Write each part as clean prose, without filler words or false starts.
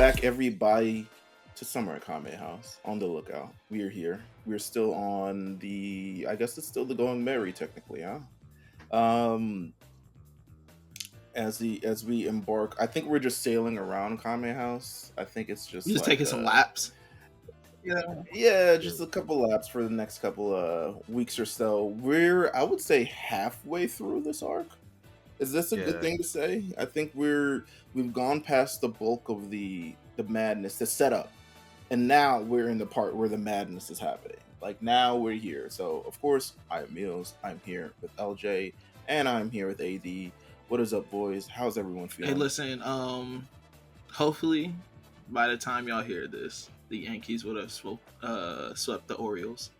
back, everybody, to Summer at Kame House. On the lookout. We are here. We're still on the. I guess it's still the Going Merry, technically, huh? Um, as we embark, I think we're just sailing around Kame House. I think it's You just just like taking some laps. Yeah. yeah, just a couple laps for the next couple of weeks or so. I would say, halfway through this arc. Is this a good Yeah. thing to say? I think we've gone past the bulk of the madness, the setup, and now we're in the part where the madness is happening. Like now we're here. So of course I am Meelz. I'm here with LJ, and I'm here with AD. What is up, boys? How's everyone feeling? Hey, listen. Hopefully, by the time y'all hear this, the Yankees would have swept the Orioles.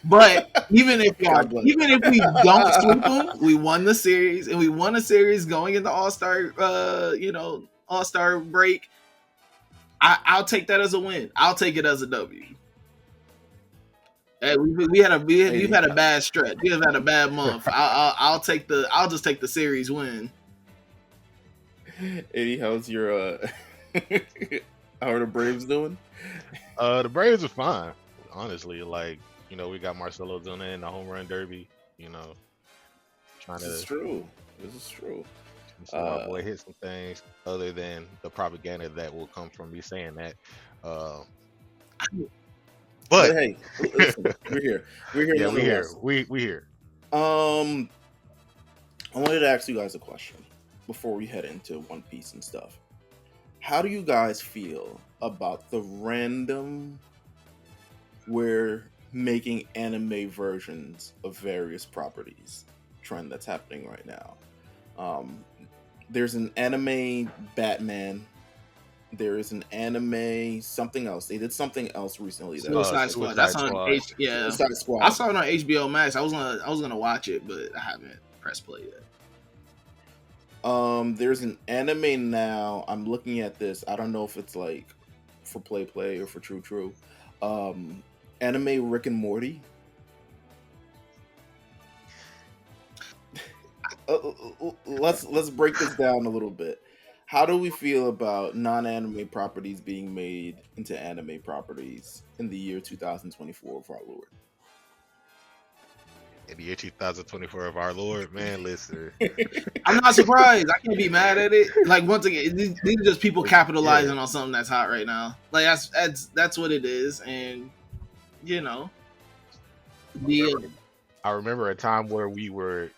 But even if we don't sweep them, we won the series, and we won a series going into All-Star, All-Star break. I'll take that as a win. I'll take it as a W. Hey, we've had a bad stretch. We have had a bad month. I'll just take the series win. Eddie, how's your how are the Braves doing? The Braves are fine, honestly. Like, we got Marcelo Zuna in the home run derby. Trying to. This is true. So my boy hit some things other than the propaganda that will come from me saying that. But hey, listen, we're here. Yeah, we here. We here. I wanted to ask you guys a question before we head into One Piece and stuff. How do you guys feel about the random we're making anime versions of various properties trend that's happening right now? There's an anime Batman. There is an anime something else. They did something else recently. Suicide Squad. That's on Suicide Squad. I saw it on HBO Max. I was gonna watch it, but I haven't pressed play yet. There's an anime now. I'm looking at this. I don't know if it's like for play or for true. Anime Rick and Morty. Let's break this down a little bit. How do we feel about non-anime properties being made into anime properties in the year 2024 of our Lord? In the year 2024 of our Lord, man, listen. I'm not surprised. I can't be mad at it. Like, once again, these are just people capitalizing on something that's hot right now. Like, that's what it is, and I remember a time where we were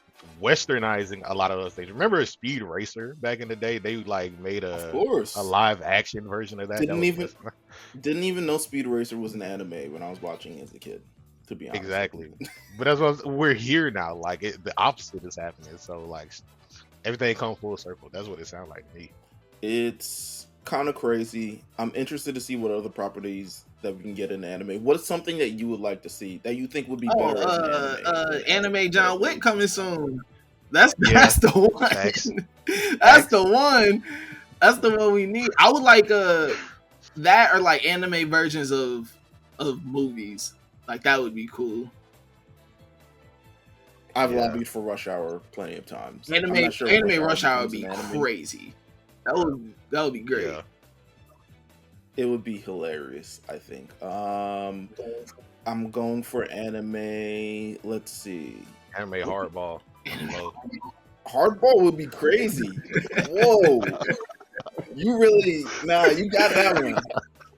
westernizing a lot of those things. Remember Speed Racer back in the day? They made a live action version of that. Didn't even know Speed Racer was an anime when I was watching as a kid. To be honest, exactly. But that's what we're here now. Like the opposite is happening. So like everything comes full circle. That's what it sounds like to me. It's kind of crazy. I'm interested to see what other proprities that we can get in anime. What is something that you would like to see that you think would be better? Anime John Wick coming soon. That's the one. That's the one. That's the one we need. I would like that or like anime versions of movies. Like that would be cool. I've lobbied for Rush Hour plenty of times. Anime Rush Hour would be crazy. That would be great. Yeah. It would be hilarious, I think. I'm going for anime. Let's see. Anime Hardball. Hardball would be crazy. Whoa. You got that one.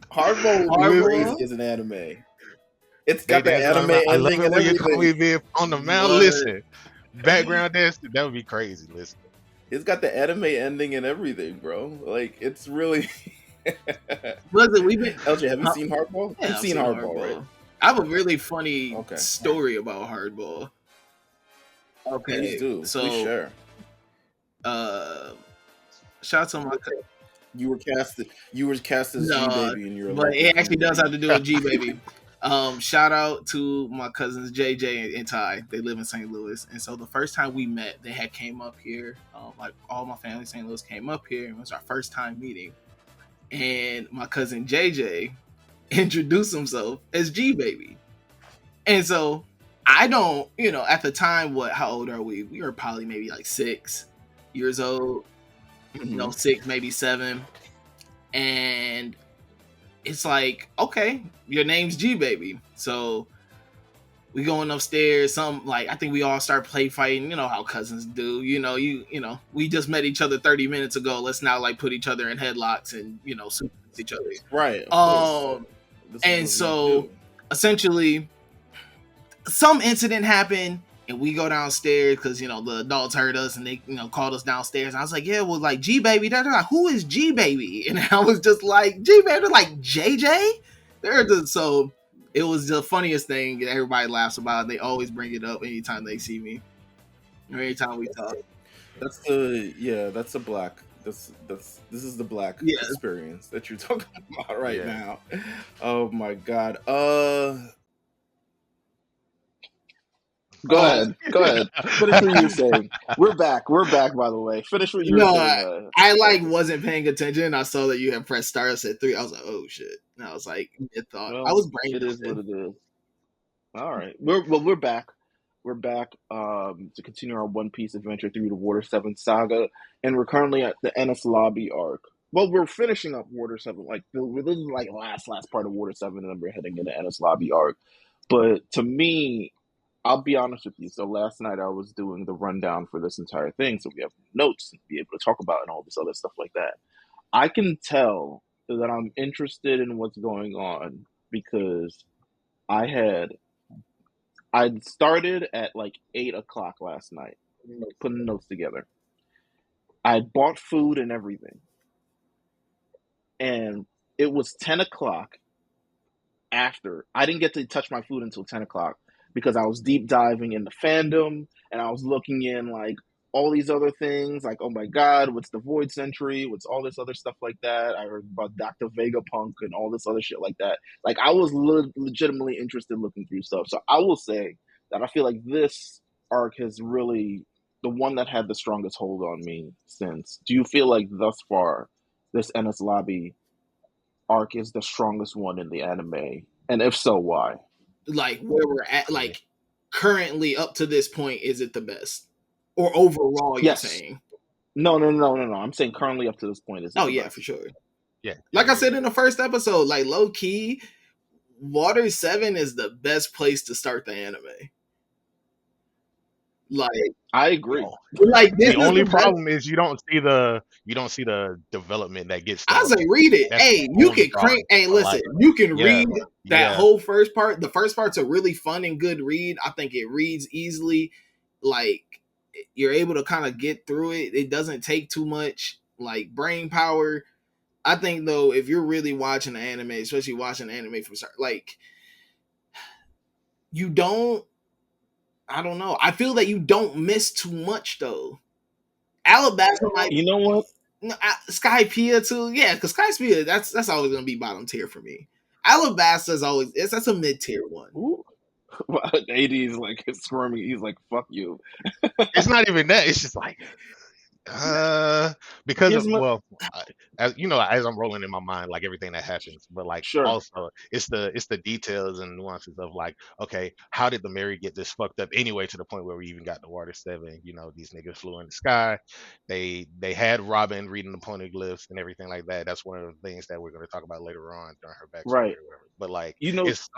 Hardball would be crazy as an anime. It's got the anime ending and everything. On the mound, listen. Background dance, that would be crazy. Listen. It's got the anime ending and everything, bro. Like, it's really... LJ, have you seen Hardball? Yeah, You've seen Hardball, right? I have a really funny story about Hardball. Okay, please do. So, please share. Shout out to my cousin. You were cast as G-Baby in your life. But it actually does have to do with G-Baby. Shout out to my cousins JJ and Ty. They live in St. Louis, and so the first time we met, they had came up here. Like all my family in St. Louis came up here, and it was our first time meeting. And my cousin JJ introduced himself as G-Baby, and so I don't, at the time, how old are we? We were probably maybe like 6 years old. 6, maybe 7, and it's like, okay, your name's G Baby, so we going upstairs. I think we all start play fighting. You know how cousins do. We just met each other 30 minutes ago. Let's now put each other in headlocks and super each other. Right. And so essentially, some incident happened, and we go downstairs because the adults heard us and they called us downstairs. And I was like, yeah, well, like G Baby. They're like, who is G Baby? And I was just like, G Baby. They're like JJ. So it was the funniest thing. Everybody laughs about it. They always bring it up anytime they see me, or anytime we talk. That's the black. This is the black experience that you're talking about right now. Oh my god. Go ahead. Finish what you're saying. We're back, by the way. Finish what you're saying. I wasn't paying attention. I saw that you had pressed start. I said 3. I was like, oh shit. And I was like, I was brain. It is what it is. All right. We're back. We're back to continue our One Piece adventure through the Water 7 saga, and we're currently at the Enies Lobby Arc. Well, we're finishing up Water 7. This is like last part of Water 7, and then we're heading into Enies Lobby Arc. But to me, I'll be honest with you. So last night I was doing the rundown for this entire thing, so we have notes and be able to talk about and all this other stuff like that. I can tell that I'm interested in what's going on because I'd started at 8 o'clock last night, putting notes together. I bought food and everything, and it was 10 o'clock after. I didn't get to touch my food until 10 o'clock. Because I was deep diving in the fandom and I was looking in all these other things, oh my god, what's the Void Century? What's all this other stuff like that? I heard about Dr. Vegapunk and all this other shit like that. I was legitimately interested looking through stuff. So I will say that I feel like this arc has really the one that had the strongest hold on me since. Do you feel like thus far this Enies Lobby arc is the strongest one in the anime? And if so, why? Where we're at, currently up to this point, is it the best? Or overall, you're saying? No. I'm saying currently up to this point is it the best? For sure. Yeah. Like I said in the first episode, low key, Water 7 is the best place to start the anime. I agree. The only problem is you don't see the development that gets started. I was like, read it. Hey, you can crank. Hey, listen, you can read that whole first part. The first part's a really fun and good read. I think it reads easily. You're able to kind of get through it. It doesn't take too much brain power. I think though, if you're really watching the anime, especially watching anime from start, you don't. I don't know. I feel that you don't miss too much though. Alabasta, you know what? No, Skypiea too. Yeah, because Skypiea, that's always gonna be bottom tier for me. Alabasta's always that's a mid tier one. Ooh. AD is squirming. He's like, "Fuck you." It's not even that. It's just because as I'm rolling in my mind everything that happens, but also it's the details and nuances of okay, how did the Mary get this fucked up anyway to the point where we even got to Water 7? These niggas flew in the sky. They had Robin reading the poneglyphs and everything like that. That's one of the things that we're going to talk about later on during her backstory, right? But it's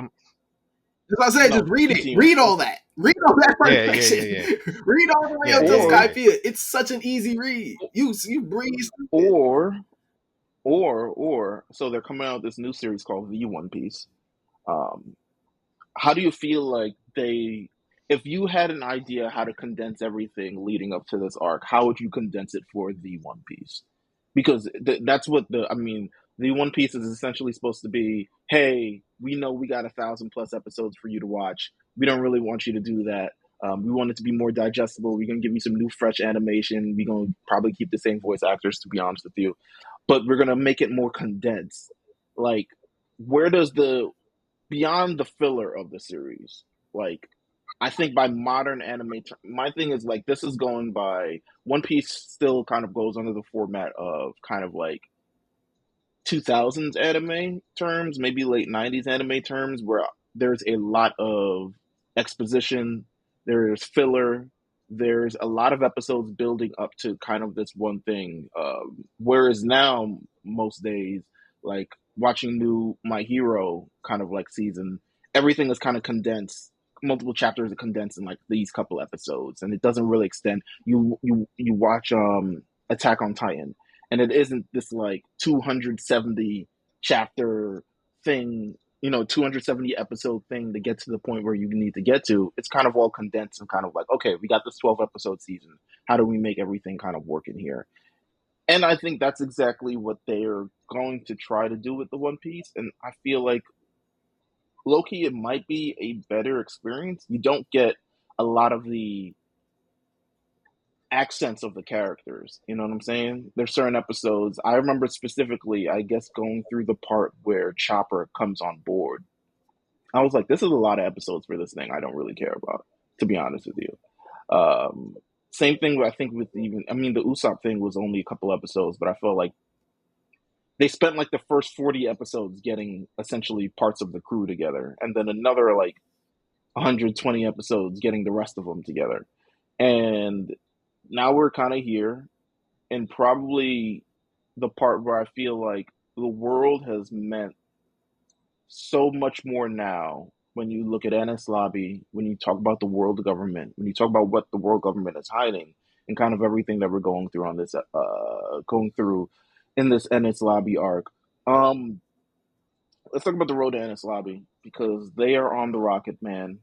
as I said, just read it. Read all that. Read all that first section. Yeah. Read all the way up to Skypiea. It's such an easy read. You breeze. Or, so they're coming out with this new series called The One Piece. How do you feel if you had an idea how to condense everything leading up to this arc, how would you condense it for The One Piece? Because that's what The One Piece is essentially supposed to be, hey, we know we got 1,000+ episodes for you to watch. We don't really want you to do that. We want it to be more digestible. We're going to give you some new, fresh animation. We're going to probably keep the same voice actors, to be honest with you. But we're going to make it more condensed. Where does beyond the filler of the series, I think by modern anime, my thing is this is going by, One Piece still kind of goes under the format of kind of 2000s anime terms, maybe late 90s anime terms, where there's a lot of exposition, there's filler, there's a lot of episodes building up to kind of this one thing. Whereas now, most days, like watching new My Hero kind of like season, everything is kind of condensed. Multiple chapters are condensed in like these couple episodes, and it doesn't really extend. You watch Attack on Titan, and it isn't this like 270 chapter thing, 270 episode thing to get to the point where you need to get to. It's kind of all condensed and kind of like, okay, we got this 12 episode season. How do we make everything kind of work in here? And I think that's exactly what they're going to try to do with the One Piece. And I feel like low-key, it might be a better experience. You don't get a lot of the accents of the characters. You know what I'm saying? There's certain episodes. I remember specifically, I guess, going through the part where Chopper comes on board. I was like, this is a lot of episodes for this thing I don't really care about, to be honest with you. Same thing, I think, with the Usopp thing was only a couple episodes, but I felt like they spent like the first 40 episodes getting essentially parts of the crew together, and then another like 120 episodes getting the rest of them together. And now we're kind of here, and probably the part where I feel like the world has meant so much more now when you look at Enies Lobby, when you talk about the world government, when you talk about what the world government is hiding, and kind of everything that we're going through on this, in this Enies Lobby arc. Let's talk about the road to Enies Lobby, because they are on the rocket, man.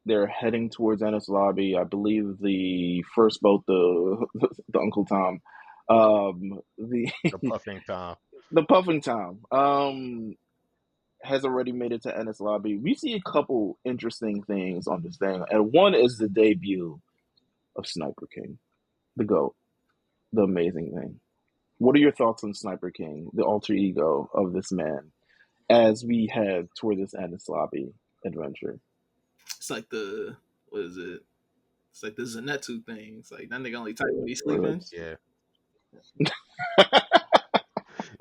They're heading towards Enies Lobby. I believe the first boat, the Uncle Tom, the Puffing Tom, the Puffing Tom, has already made it to Enies Lobby. We see a couple interesting things on this thing, and one is the debut of Sniper King, the GOAT, the amazing thing. What are your thoughts on Sniper King, the alter ego of this man, as we head toward this Enies Lobby adventure? It's like what is it? It's like the Zenitsu thing. It's like that nigga only type when he's sleeping. Yeah.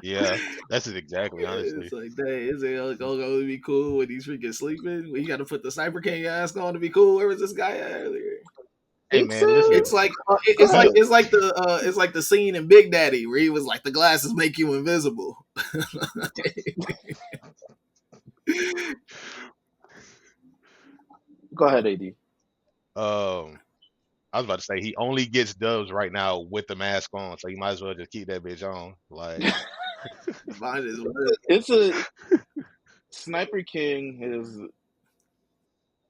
Yeah, that's it exactly, honestly. It's like, dang, is it going to be cool when he's freaking sleeping? When you got to put the Sniper King ass on to be cool? Where was this guy at earlier? Hey man, it's like the scene in Big Daddy where he was like, the glasses make you invisible. Go ahead, AD. I was about to say he only gets dubs right now with the mask on, so you might as well just keep that bitch on. Like, might as well. It's a Sniper King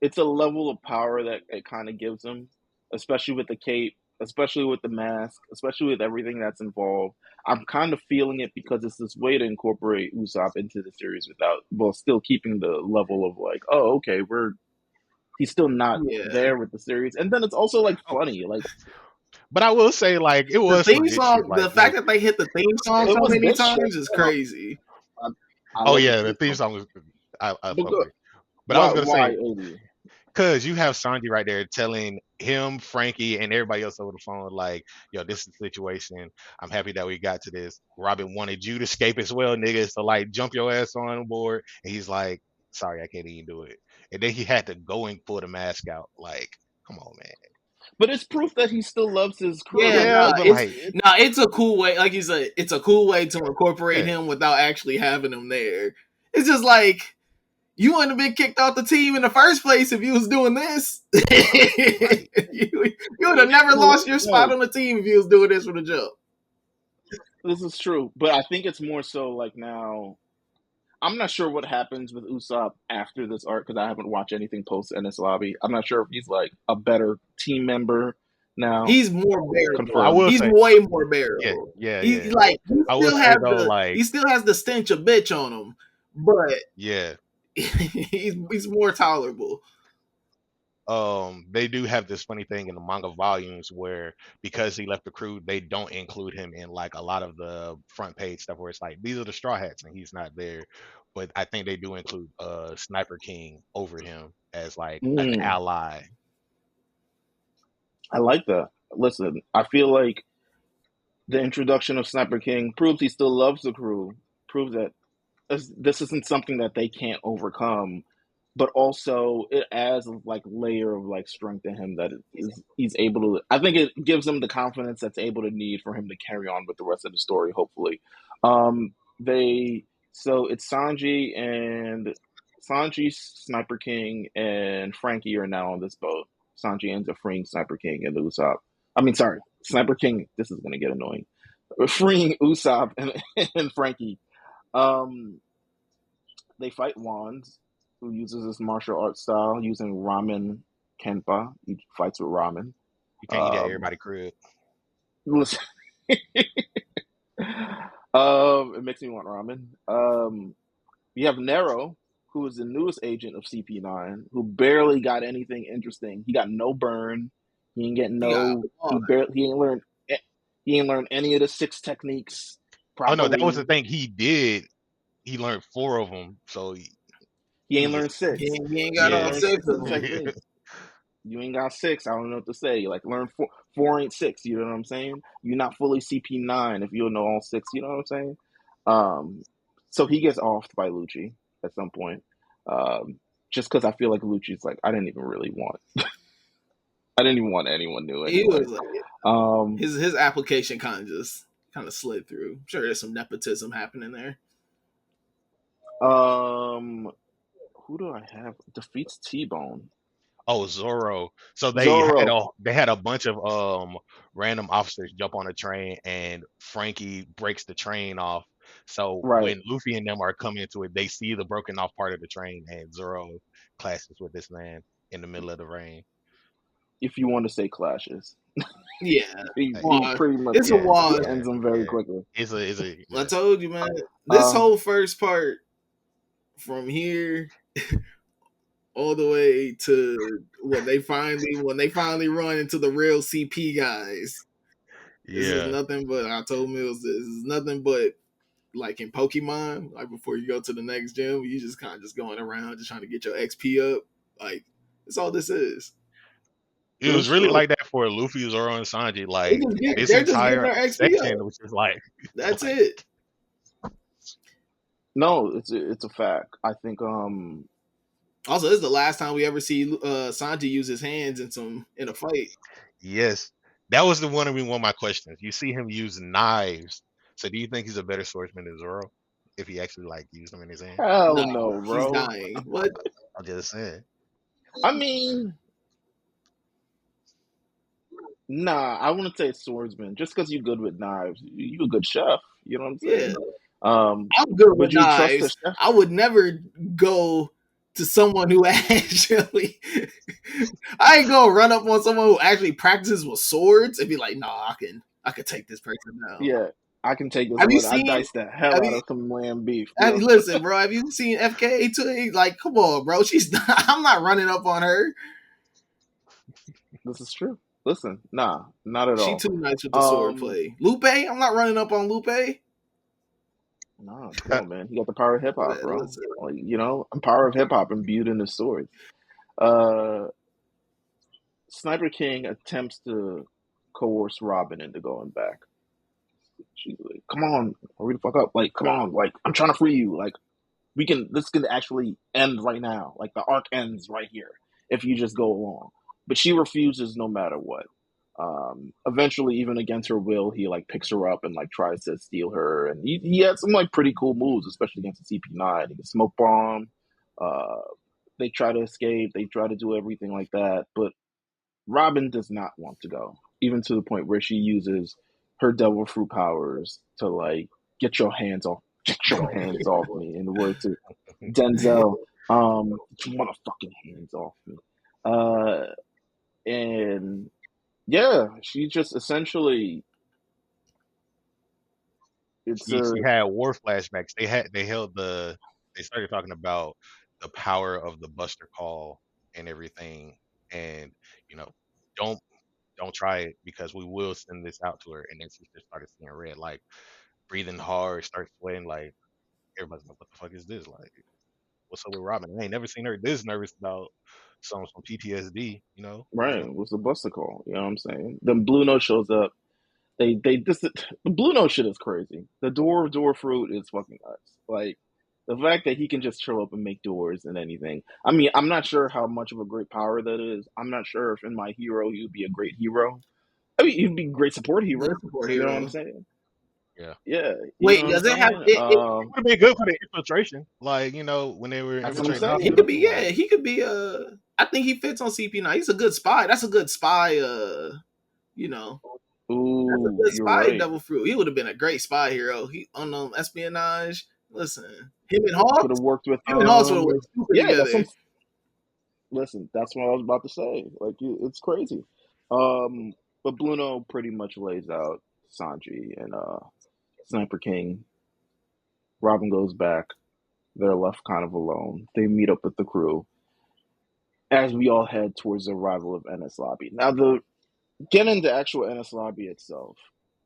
it's a level of power that it kind of gives him, especially with the cape, especially with the mask, especially with everything that's involved. I'm kind of feeling it because it's this way to incorporate Usopp into the series while still keeping the level of like, oh, okay, he's still not there with the series. And then it's also like funny, like. But I will say, like, it was the theme song. Like, the fact that they hit the theme song so many times is crazy. The theme song was. I but I was gonna say, because you have Sanji right there telling him, Frankie, and everybody else over the phone, like, yo, this is the situation. I'm happy that we got to this. Robin wanted you to escape as well, nigga. So like, jump your ass on board. And he's like, sorry, I can't even do it. And then he had to go and pull the mask out. Like, come on, man. But it's proof that he still loves his crew. It's a cool way. Like you said, it's a cool way to incorporate him without actually having him there. It's just like, you wouldn't have been kicked off the team in the first place if you was doing this. you would have never lost your spot on the team if you was doing this from the jump. This is true, but I think it's more so like now. I'm not sure what happens with Usopp after this arc because I haven't watched anything post Enies Lobby. I'm not sure if he's like a better team member now. He's more bearable. He's way more bearable. Yeah. He still has the stench of bitch on him, but he's more tolerable. They do have this funny thing in the manga volumes where because he left the crew, they don't include him in like a lot of the front page stuff where it's like, these are the Straw Hats and he's not there. But I think they do include Sniper King over him as like an ally. I like that. Listen, I feel like the introduction of Sniper King proves he still loves the crew, proves that this isn't something that they can't overcome. but also it adds like layer of like strength to him that he's able to. I think it gives him the confidence that's able to need for him to carry on with the rest of the story. Hopefully, they so it's Sanji, Sniper King, and Frankie are now on this boat. Sanji ends up freeing Sniper King and Usopp. I mean, sorry, Sniper King. This is going to get annoying. Freeing Usopp and Frankie. They fight Wands, who uses his martial arts style using ramen kenpa. He fights with ramen. You can't eat at everybody's crib. Listen, it makes me want ramen. You have Nero, who is the newest agent of CP9, who barely got anything interesting. He got no burn. He ain't get no. He ain't learned. He ain't learned any of the 6 techniques properly. Oh no, that was the thing. He did. He learned 4 of them, so he ain't learned 6. He ain't got all 6 of them. You ain't got 6. I don't know what to say. Like, learn 4. 4 ain't 6. You know what I'm saying? You're not fully CP9 if you don't know all 6. You know what I'm saying? So he gets offed by Lucci at some point. Just because I feel like Lucci's like, I didn't even really want. I didn't even want anyone new. Anyway. He was like, his application kind of slid through. I'm sure there's some nepotism happening there. Who do I have? Defeats T-Bone. Oh, Zoro. So they had a bunch of random officers jump on a train, and Frankie breaks the train off. So when Luffy and them are coming into it, they see the broken off part of the train, and Zoro clashes with this man in the middle of the rain. If you want to say clashes. Yeah, he pretty much it's a wash. Ends them very quickly. It's a. I told you, man. This whole first part, from here all the way to when they finally run into the real CP guys. This is nothing but, I told Meelz, this is nothing but like in Pokemon, like before you go to the next gym, you just kind of just going around just trying to get your XP up. Like, that's all this is. It was really like that for Luffy, Zoro, and Sanji. Like, this entire section, which is like, that's it. No, it's a fact. I think. Also, this is the last time we ever see Sanji use his hands in a fight. Yes, that was one of my questions. You see him use knives. So, do you think he's a better swordsman than Zoro if he actually like used them in his hand? Hell no, bro. He's dying. What? I'm just saying. I mean, nah, I wouldn't say swordsman. Just because you're good with knives, you're a good chef. You know what I'm saying? Yeah. I'm good with knives. I would never go to someone who actually I ain't gonna run up on someone who actually practices with swords and be like, nah, I can take this person now. Yeah, I can take this. I dice the hell out of some lamb beef. Listen, bro, have you seen FK too? Like, come on, bro. I'm not running up on her. This is true. Listen, nah, not at all. She too nice with the sword play. Lupe, I'm not running up on Lupe. Nah, come on, man. He got the power of hip hop, bro. Like, you know, power of hip hop imbued in his sword. Sniper King attempts to coerce Robin into going back. She's like, "Come on, hurry the fuck up! Like, come on! Like, I'm trying to free you. Like, this can actually end right now. Like, the arc ends right here if you just go along." But she refuses no matter what. Eventually, even against her will, he like picks her up and like tries to steal her, and he had some like pretty cool moves, especially against the CP9. He can smoke bomb. They try to escape. They try to do everything like that, but Robin does not want to go, even to the point where she uses her devil fruit powers to like get your hands off me. In the words of Denzel, get your motherfucking hands off me. And yeah, she just essentially. She had war flashbacks. They started talking about the power of the Buster Call and everything, and you know, don't try it because we will send this out to her. And then she just started seeing red, like breathing hard, start sweating, like everybody's like, what the fuck is this? Like, what's up with Robin? I ain't never seen her this nervous about some PTSD, you know? Right. What's the Buster Call? You know what I'm saying? Then Blue Note shows up. The Blue Note shit is crazy. The door fruit is fucking nuts. Like, The fact that he can just show up and make doors and anything. I mean, I'm not sure how much of a great power that is. I'm not sure if in My Hero he would be a great hero. I mean, he'd be a great support hero. Good support You know what hero. I'm saying? Yeah. Yeah. You Wait, know what does I'm it have saying? it? It would have been good for the infiltration. Like, you know, when they were That's what I'm infiltrating saying. He could be. hospitals. Yeah, he could be. I think he fits on CP9. He's a good spy. That's a good spy. You know, that's a Ooh, good you're spy right. double fruit. He would have been a great spy hero. He on espionage. Listen, him and Could have Hawks. worked with Him and Hawks would have worked super yeah, that's together. some listen, that's what I was about to say. Like it's crazy. But Bluno pretty much lays out Sanji and Sniper King. Robin goes back. They're left kind of alone. They meet up with the crew as we all head towards the arrival of Enies Lobby. Now, getting into actual Enies Lobby itself,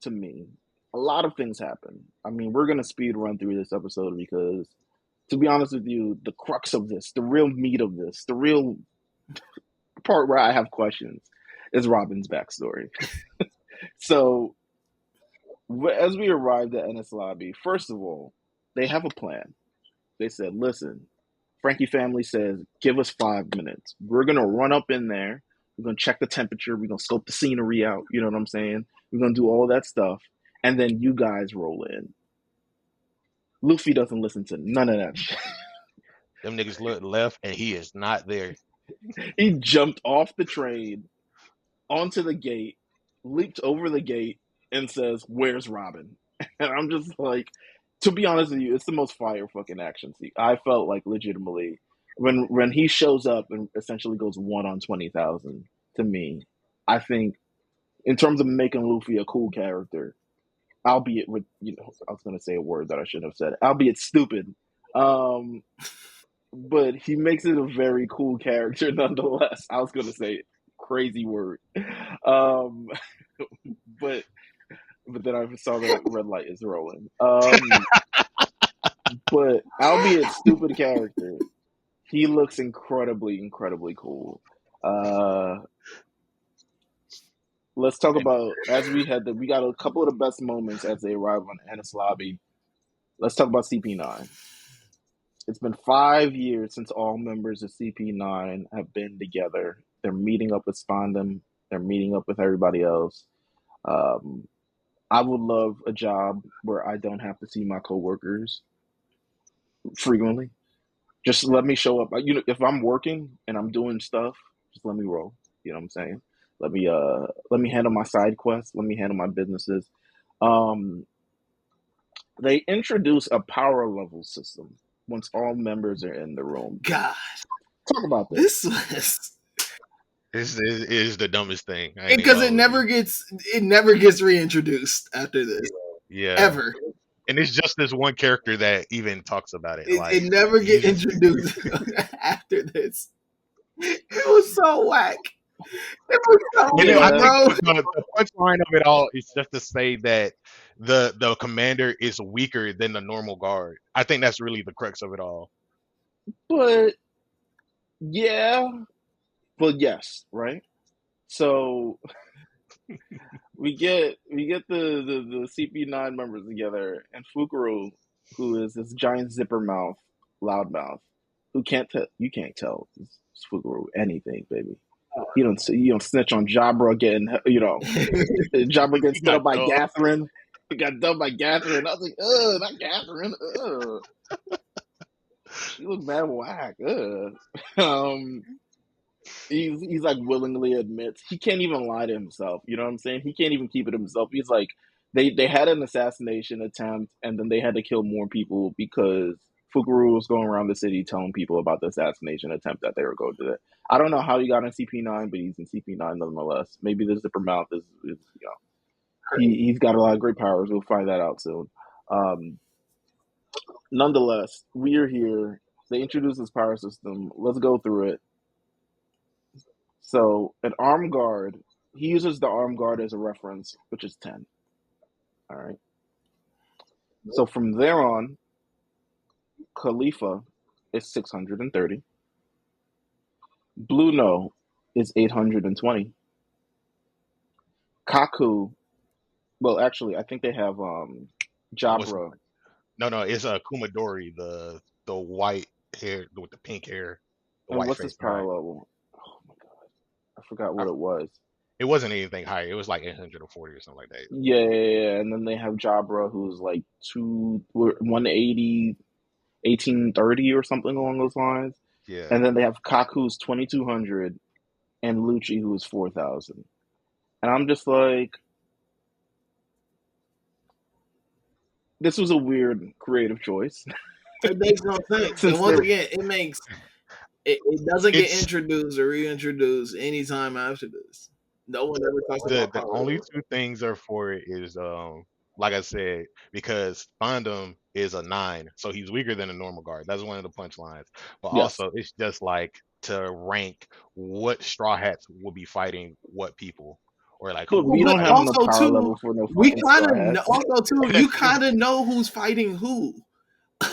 to me, a lot of things happen. I mean, we're gonna speed run through this episode because, to be honest with you, the crux of this, the real meat of this, the real part where I have questions, is Robin's backstory. So, as we arrived at Enies Lobby, first of all, they have a plan. They said, listen, Frankie family says, give us 5 minutes. We're going to run up in there. We're going to check the temperature. We're going to scope the scenery out. You know what I'm saying? We're going to do all that stuff. And then you guys roll in. Luffy doesn't listen to none of that shit. Them niggas look left and he is not there. He jumped off the train onto the gate, leaped over the gate, and says, where's Robin? And I'm just like, to be honest with you, it's the most fire fucking action scene. I felt like legitimately when he shows up and essentially goes 1 on 20,000 to me, I think in terms of making Luffy a cool character, albeit with I was gonna say a word that I shouldn't have said, albeit stupid. But he makes it a very cool character nonetheless. I was gonna say crazy word. Um but then I saw that red light is rolling. But albeit stupid character, he looks incredibly cool. Let's talk about as we got a couple of the best moments as they arrive on Enies Lobby. Let's talk about CP9. It's been 5 years since all members of CP9 have been together. They're meeting up with Spondum. They're meeting up with everybody else. I would love a job where I don't have to see my coworkers frequently. Just let me show up. If I'm working and I'm doing stuff, just let me roll. You know what I'm saying? Let me handle my side quests. Let me handle my businesses. Um, they introduce a power level system once all members are in the room. God, talk about this. This is the dumbest thing because it never gets reintroduced after this. Yeah, ever. And it's just this one character that even talks about it. It never get introduced after this. It was so whack. It was so whack, bro. The punchline of it all is just to say that the commander is weaker than the normal guard. I think that's really the crux of it all. But yeah, but yes, right? So we get the CP9 members together, and Fukuro, who is this giant zipper mouth, loudmouth, who can't tell you can't tell Fukuro anything, baby. You don't snitch on Jabra getting Jabra getting stood up by Catherine. He got done by Catherine. I was like, not Catherine. She looked mad whack. He's like willingly admits he can't even lie to himself. You know what I'm saying? He can't even keep it himself. He's like they had an assassination attempt and then they had to kill more people because Fukuro was going around the city telling people about the assassination attempt that they were going to do. I don't know how he got in CP9, but he's in CP9 nonetheless. Maybe the zipper mouth is he's got a lot of great powers. We'll find that out soon. Nonetheless, we are here. They introduced this power system. Let's go through it. So an armed guard, he uses the armed guard as a reference, which is 10. All right. So from there on, Khalifa is 630. Bluno is 820. Kaku, well, actually, I think they have Jabra. No, it's Kumadori, the the white hair with the pink hair, the And white what's his face power guy. level? Oh my god, I forgot I, what it was. it wasn't anything higher. It was like 840 or something like that. Yeah. And then they have Jabra, who's like 180, 1830 or something along those lines. Yeah. And then they have Kaku's 2200 and Lucci, who's 4000. And I'm just like, this was a weird creative choice. It makes no sense. And Since once they're again, it doesn't get It's introduced or reintroduced anytime after this. No one ever talks about the power only level. two things are for it is like I said, because Fandom is a 9, so he's weaker than a normal guard. That's one of the punchlines. But yes, also it's just like to rank what straw hats will be fighting what people. Or like but who will Well, we be but don't fighting have enough also power too, level for no we fucking kind straw of hats. also too, you kind of know who's fighting who.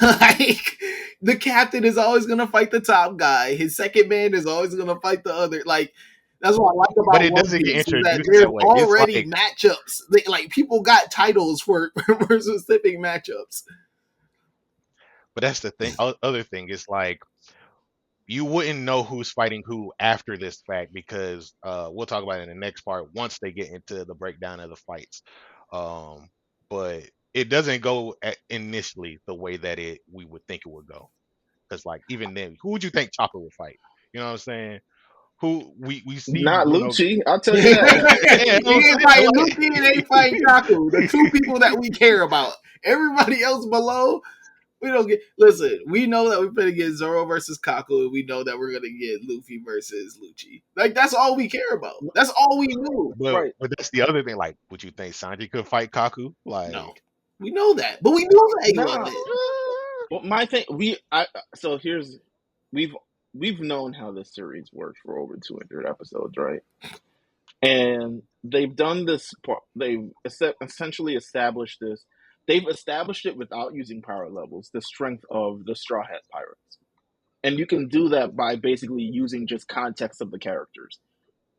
Like the captain is always gonna fight the top guy. His second man is always gonna fight the other. Like that's what I like but about it One doesn't get Piece is that introduced there's that way. It's already like matchups. Like people got titles for, for specific matchups. but that's the thing. Other thing is like you wouldn't know who's fighting who after this fact because we'll talk about it in the next part once they get into the breakdown of the fights. Um, but it doesn't go initially the way that we would think it would go. Because like even then, who would you think Chopper would fight? You know what I'm saying? Who we see Not Bruno? Lucci, I'll tell He you that. Yeah, you know what ain't I'm saying? fighting Luffy and ain't fighting Kaku, the two people that we care about. Everybody else below, we don't get. Listen, we know that we're gonna get Zoro versus Kaku, and we know that we're gonna get Luffy versus Lucci. Like that's all we care about. That's all we knew. Right. But that's the other thing. Like, would you think Sanji could fight Kaku? No, Like, we know that, but we knew that he No. wasn't. Well, my thing, so here's we've we've known how this series works for over 200 episodes, right? And they've done this. They've essentially established this. They've established it without using power levels. The strength of the Straw Hat Pirates, and you can do that by basically using just context of the characters,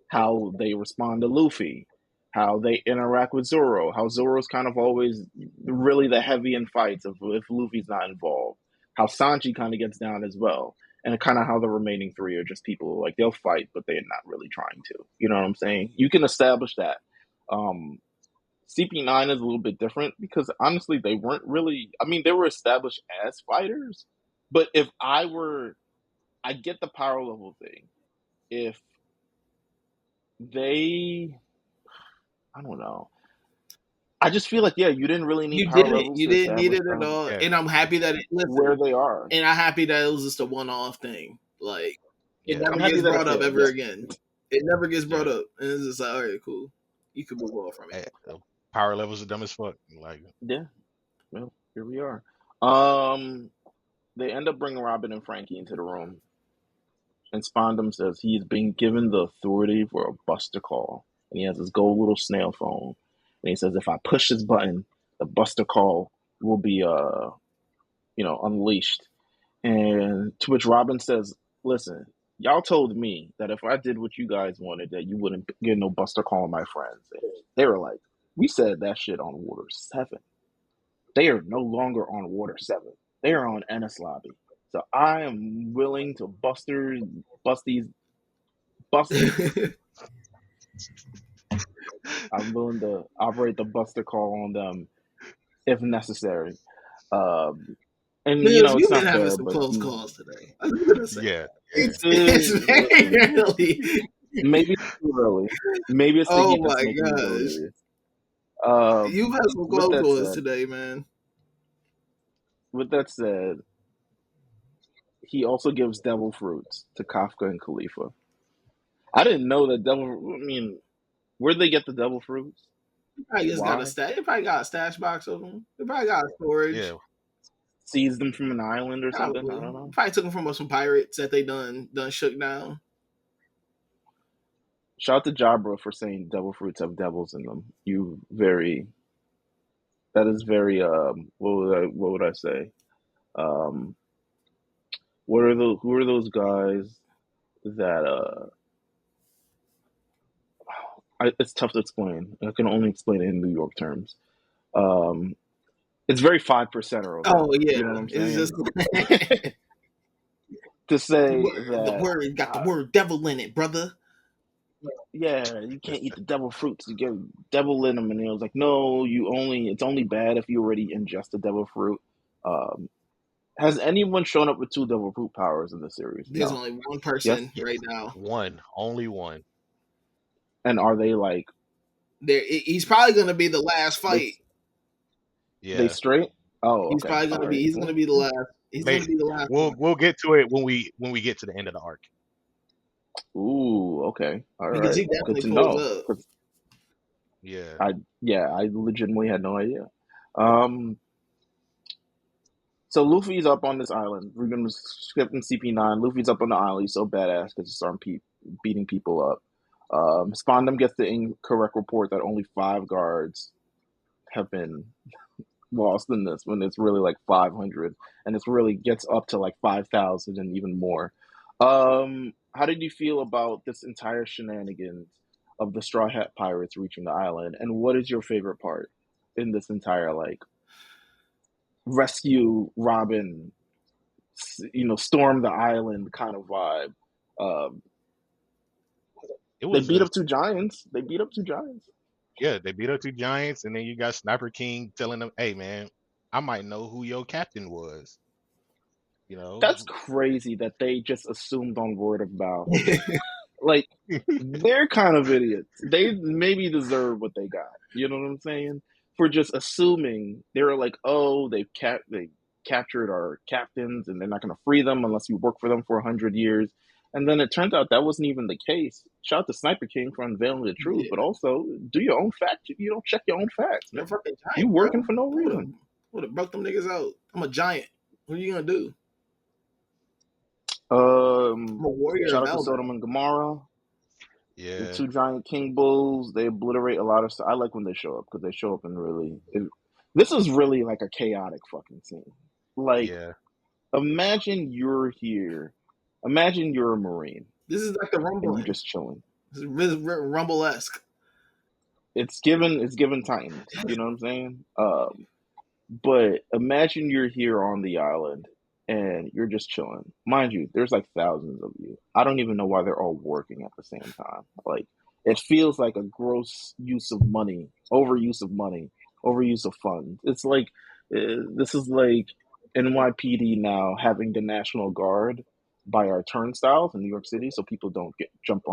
how they respond to Luffy, how they interact with Zoro, how Zoro's kind of always really the heavy in fights if Luffy's not involved, how Sanji kind of gets down as well, and kind of how the remaining three are just people like they'll fight, but they're not really trying to. You know what I'm saying? You can establish that. Um, CP9 is a little bit different because honestly, they weren't really. I mean, they were established as fighters, but if I were, I get the power level thing. If they I don't know. I just feel like you didn't really need You power didn't. levels You to didn't need establish it at them all, yeah, and I'm happy that it. where Listen, they are. and I'm happy that it was just a one-off thing. Like it yeah. I'm never happy gets that brought it's up there. ever Yeah, again. It never gets brought Yeah. up, and it's just like, all right, cool. You can move on from it. The power levels are dumb as fuck. Like, yeah. Well, here we are. Um, they end up bringing Robin and Frankie into the room, and Spondum says he's been given the authority for a Buster call, and he has his gold little snail phone, and he says if I push this button, the Buster call will be unleashed. And to which Robin says, listen, y'all told me that if I did what you guys wanted, that you wouldn't get no Buster calling my friends. And they were like, we said that shit on Water 7. They are no longer on Water 7. They are on Enies Lobby. So I am willing to bust these, bust. I'm willing to operate the Buster call on them if necessary. Um, and, Meelz, it's you've been not having fair, some but close calls today. I'm just gonna say yeah, yeah. it's very listen, early. maybe it's too early. Maybe it's the Oh heat that's my making me gosh, delirious. you've had some With close that ones said, today, man. he also gives devil fruits to Kafka and Khalifa. I didn't know that devil. I mean, where'd they get the devil fruits? He probably just got a Why? stash. He probably got a stash box of them. He probably got a storage. Yeah, Seized them from an island or something? I Probably. don't know. Probably took them from some pirates that they done shook down. Shout out to Jabra for saying devil fruits have devils in them. You very. That is very. What would I say? Um. What are the Who are those guys that it's tough to explain. I can only explain it in New York terms. Um, It's very 5%er of Oh them. yeah, You know what I'm it's saying? just To say the that, word got the word devil in it, brother. yeah, you can't eat the devil fruits. You get devil in them, and it was like, no, it's only bad if you already ingest the devil fruit. Um, has anyone shown up with 2 devil fruit powers in the series? There's No. only one Yes. person right now. Only one. And are they like He's probably gonna be the last they fight. they Yeah. straight? Oh, He's okay. probably All gonna be. right. He's gonna Cool. be the last. He's They gonna be the last we'll one. we'll get to it when we get to the end of the arc. Ooh. Okay. All Because right. he Good definitely to pulls know. up. 'Cause Yeah. I legitimately had no idea. Um. So Luffy's up on this island. We're gonna skip in CP9. Luffy's up on the island. He's so badass because he started beating people up. Spondam gets the incorrect report that only 5 guards have been lost in this when it's really like 500, and it's really gets up to like 5,000 and even more. How did you feel about this entire shenanigans of the Straw Hat Pirates reaching the island, and what is your favorite part in this entire like rescue Robin, storm the island kind of vibe? Um, It they was beat a up 2 giants. They beat up 2 giants. Yeah, they beat up 2 giants, and then you got Sniper King telling them, "Hey, man, I might know who your captain was." You know, That's crazy that they just assumed on word of mouth. Like, they're kind of idiots. They maybe deserve what they got. You know what I'm saying? For just assuming they were like, oh, they captured our captains and they're not going to free them unless you work for them for 100 years. And then it turns out that wasn't even the case. Shout out to Sniper King for unveiling the truth, Yeah, but also do your own fact. You don't check your own facts, they're man. fucking You giant, working bro. for no reason. Would have broke them niggas out. I'm a giant. What are you gonna do? I'm a warrior Shout of out to Elder. Sodom and Gomorrah. The yeah, 2 giant king bulls, they obliterate a lot of stuff. I like when they show up because they show up and this is really like a chaotic fucking scene. Like, yeah. imagine you're here. Imagine you're a Marine This is like the and you rumbling. just chilling. This is rumble esque. It's given Titans. You know what I'm saying? But imagine you're here on the island and you're just chilling. Mind you, there's like thousands of you. I don't even know why they're all working at the same time. Like, it feels like a gross use of money, overuse of funds. It's like this is like NYPD now having the National Guard by our turnstiles in New York City, so people don't get jump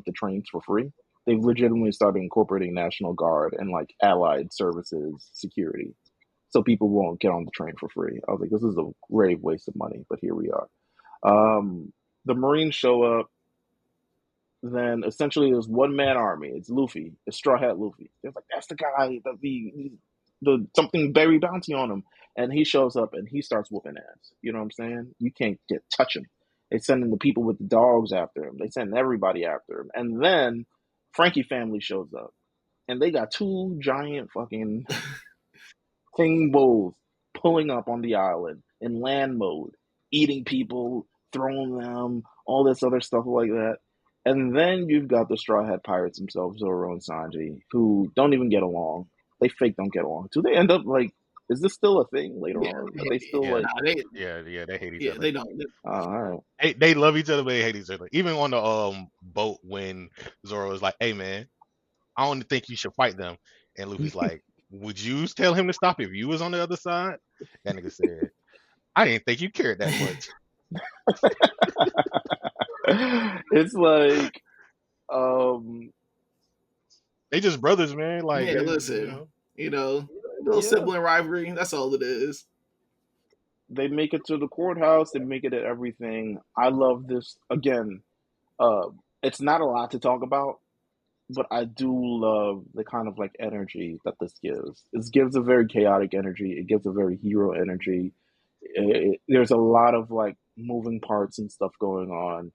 the trains for free. They've legitimately started incorporating National Guard and like allied services security so people won't get on the train for free. I was like, this is a grave waste of money, but here we are. The Marines show up. Then essentially there's 1 man army. It's Luffy. It's Straw Hat Luffy. They're like, that's the guy that the something berry bounty on him. And he shows up and he starts whooping ass. You know what I'm saying? You can't touch him. They sending the people with the dogs after him. They send everybody after him. And then Frankie family shows up. And they got 2 giant fucking king bulls pulling up on the island in land mode, eating people, throwing them, all this other stuff like that. And then you've got the Straw Hat Pirates themselves, Zoro and Sanji, who don't even get along. They fake don't get along. Do they end up like? Is this still a thing later Yeah, on? Are they still Yeah, like? nah, they yeah. They hate each yeah other. they don't. All right. They love each other, but they hate each other. Even on the boat when Zoro was like, "Hey, man, I don't think you should fight them," and Luffy's like, "Would you tell him to stop if you was on the other side?" That nigga said, "I didn't think you cared that much." It's like, um, They just brothers, man. Like Yeah, they, listen, little yeah. sibling rivalry. That's all it is. They make it to the courthouse. They make it to everything. I love this. Again, uh, it's not a lot to talk about, but I do love the kind of like energy that this gives. It gives a very chaotic energy. It gives a very hero energy. There's a lot of like moving parts and stuff going on.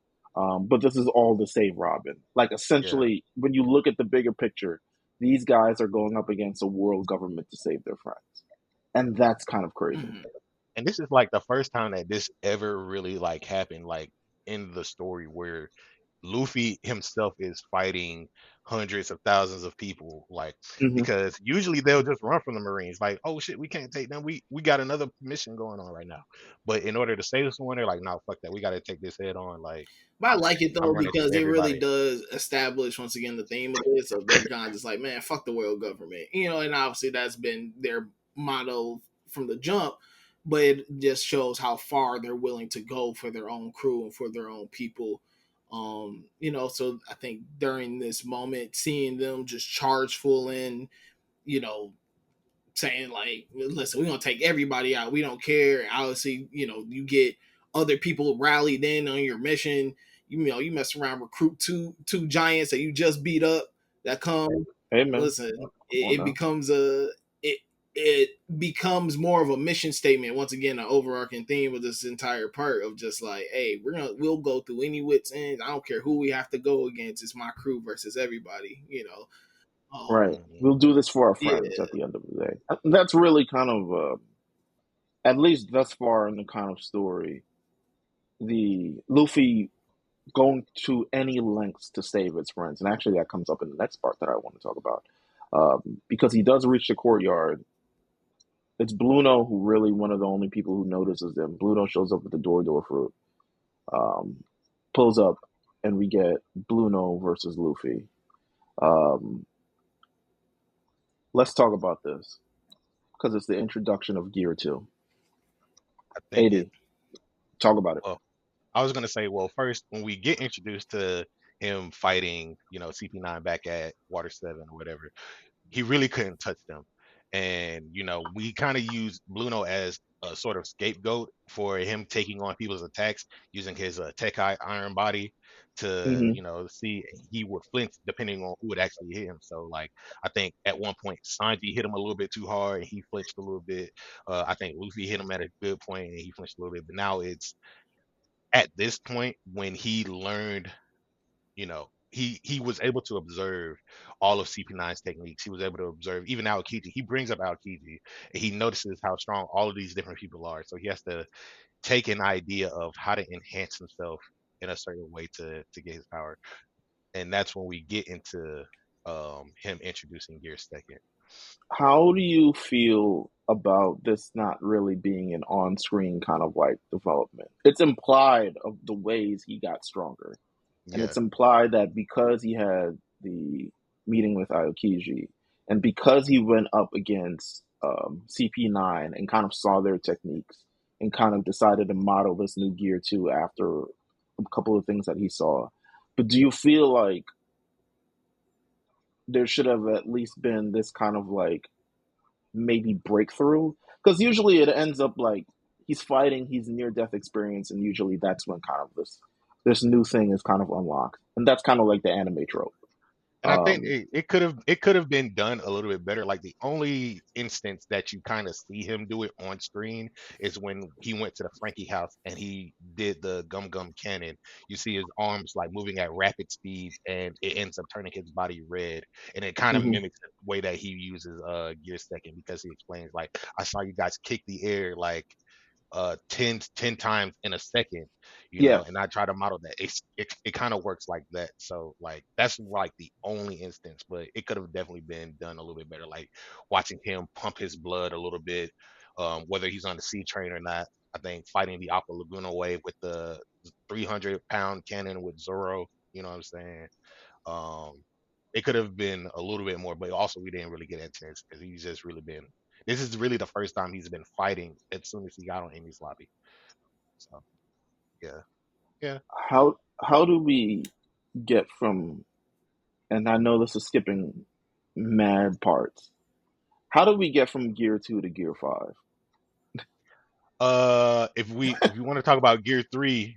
But this is all to save Robin. Like, yeah, essentially, when you look at the bigger picture, these guys are going up against a world government to save their friends, and that's kind of crazy. Mhm. and this is like the first time that this ever really like happened, like in the story where Luffy himself is fighting hundreds of thousands of people, like Mm-hmm. because usually they'll just run from the Marines, like, oh shit, we can't take them. We got another mission going on right now. But in order to save someone, they're like, no, fuck that. We got to take this head on. Like But I like it I'm though running through because it really everybody. does establish once again the theme of this. So they're kind of just like, man, fuck the world government, and obviously that's been their motto from the jump. But it just shows how far they're willing to go for their own crew and for their own people. So I think during this moment, seeing them just charge full in, you know, saying like, listen, we're gonna take everybody out. We don't care. And obviously, you get other people rallied in on your mission. You mess around, recruit two giants that you just beat up that come. Hey man, Listen, come on it now. becomes it becomes more of a mission statement. Once again, an overarching theme of this entire part of just like, hey, we'll go through any wits ends. I don't care who we have to go against. It's my crew versus everybody. Right. Mhm. We'll do this for our Yeah, friends at the end of the day. That's really kind of, at least thus far in the kind of story, the Luffy going to any lengths to save its friends. And actually, that comes up in the next part that I want to talk about. Because he does reach the courtyard. It's Bluno who really one of the only people who notices them. Bluno shows up with the door fruit, um, pulls up, and we get Bluno versus Luffy. Um, let's talk about this because it's the introduction of Gear 2. I think it. 80. Talk about it. Well, I was gonna say, well, first when we get introduced to him fighting, CP9 back at Water 7 or whatever, he really couldn't touch them. And we kind of used Bluno as a sort of scapegoat for him taking on people's attacks using his iron body to, Hmm. see he would flinch depending on who would actually hit him. So like I think at one point Sanji hit him a little bit too hard and he flinched a little bit. I think Luffy hit him at a good point and he flinched a little bit. But now it's at this point when he learned, he was able to observe all of CP9's techniques. He was able to observe even Aokiji. He brings up Aokiji and he notices how strong all of these different people are. So he has to take an idea of how to enhance himself in a certain way to get his power. And that's when we get into him introducing Gear Second. How do you feel about this not really being an on-screen kind of like development? It's implied of the ways he got stronger, and Yeah. it's implied that because he had the meeting with Aokiji, and because he went up against CP9 and kind of saw their techniques, and kind of decided to model this new Gear 2 after a couple of things that he saw. But do you feel like there should have at least been this kind of like maybe breakthrough, because usually it ends up like he's fighting, he's near death experience, and usually that's when kind of this new thing is kind of unlocked, and that's kind of like the anime trope. And I think Um, it could have been done a little bit better. Like the only instance that you kind of see him do it on screen is when he went to the Frankie house and he did the gum gum cannon. You see his arms like moving at rapid speeds, and it ends up turning his body red. And it kind of mhm. mimics the way that he uses Gear Second because he explains like I saw you guys kick the air like 10 times in a second, Yeah. and I try to model that. It kind of works like that. So like that's like the only instance, but it could have definitely been done a little bit better, like watching him pump his blood a little bit, whether he's on the sea train or not. I think fighting the Aqua Laguna wave with the 300-pound cannon with Zoro, you know what I'm saying. um it could have been a little bit more, but also we didn't really get intense because he's just really been. This is really the first time he's been fighting as soon as he got on Enies Lobby. So yeah, yeah. How do we get from, and I know this is skipping mad parts, how do we get from Gear 2 to Gear 5? If you want to talk about Gear 3,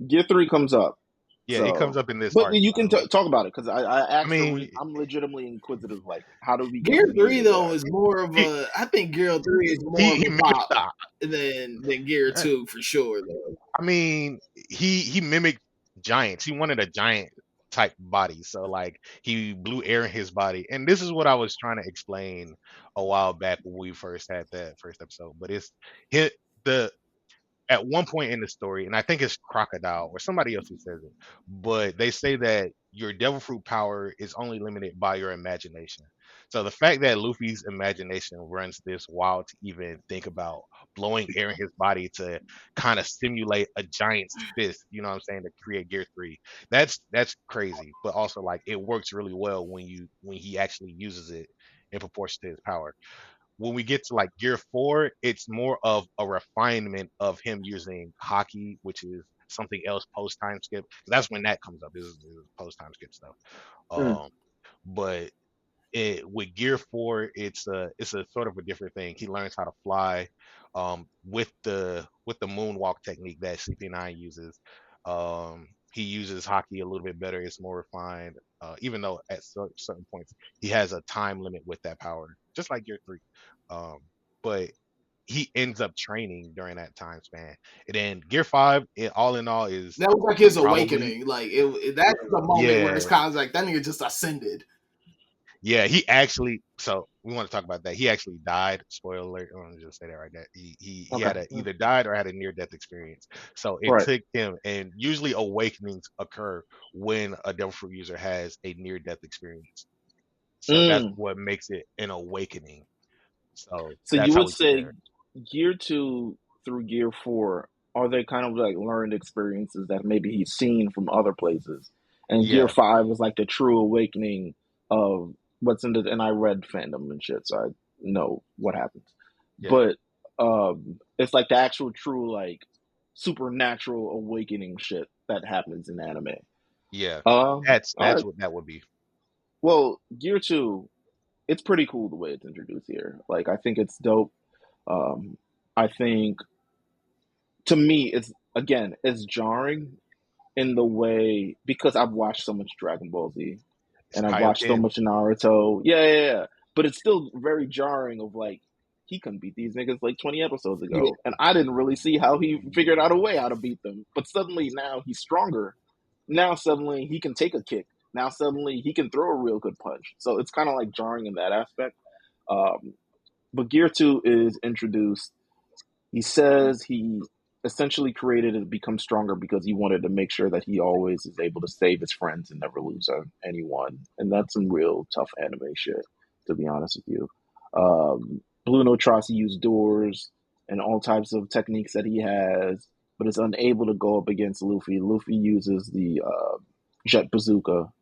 Gear 3 comes up. yeah, it comes So, up in this but arc. you can talk about it because I I actually mean, I'm legitimately inquisitive. Like, how do we get Gear from here three to though there? is more of he a. I think Gear 3 is more he of he a mimicked pop the. than Gear eh, 2 for sure though. I mean, he mimicked giants. He wanted a giant type body, so like he blew air in his body. And this is what I was trying to explain a while back when we first had that first episode. But it's hit the at one point in the story, and I think it's Crocodile or somebody else who says it, but they say that your devil fruit power is only limited by your imagination. So the fact that Luffy's imagination runs this wild to even think about blowing air in his body to kind of simulate a giant's fist, you know what I'm saying, to create Gear 3. That's crazy, but also like it works really well when he actually uses it in proportion to his power. When we get to like Gear 4, it's more of a refinement of him using hockey, which is something else post time skip. That's when that comes up, is post time skip stuff. Mm. But with Gear 4, it's a sort of a different thing. He learns how to fly with the moonwalk technique that CP9 uses. He uses hockey a little bit better. It's more refined, even though at certain points he has a time limit with that power, just like Gear 3. But he ends up training during that time span. And then Gear 5, all in all, is that was like his probably, awakening. Like that's the moment where it's kind of like that nigga just ascended. Yeah, he actually. So we want to talk about that. He actually died. Spoiler alert. I'm gonna just say that right there. He had either died or had a near death experience. So it took him. And usually awakenings occur when a devil fruit user has a near death experience. So that's what makes it an awakening. So you would say Gear 2 through Gear 4, are they kind of like learned experiences that maybe he's seen from other places? And Gear 5 is like the true awakening of what's in the, and I read fandom and shit, so I know what happens. But it's like the actual true like supernatural awakening shit that happens in anime. Yeah. That's what that would be. Well, Gear 2, it's pretty cool the way it's introduced here. Like, I think it's dope. I think, to me, it's jarring in the way, because I've watched so much Dragon Ball Z and I've watched so much Naruto. Yeah. But it's still very jarring of like, he couldn't beat these niggas like 20 episodes ago. Yeah. And I didn't really see how he figured out a way how to beat them. But suddenly now he's stronger. Now suddenly he can take a kick. Now suddenly he can throw a real good punch. So it's kind of like jarring in that aspect. But Gear 2 is introduced. He says he essentially created it to become stronger because he wanted to make sure that he always is able to save his friends and never lose anyone. And that's some real tough anime shit, to be honest with you. Blue Note tries to use doors and all types of techniques that he has, but is unable to go up against Luffy. Luffy uses the Jet Bazooka,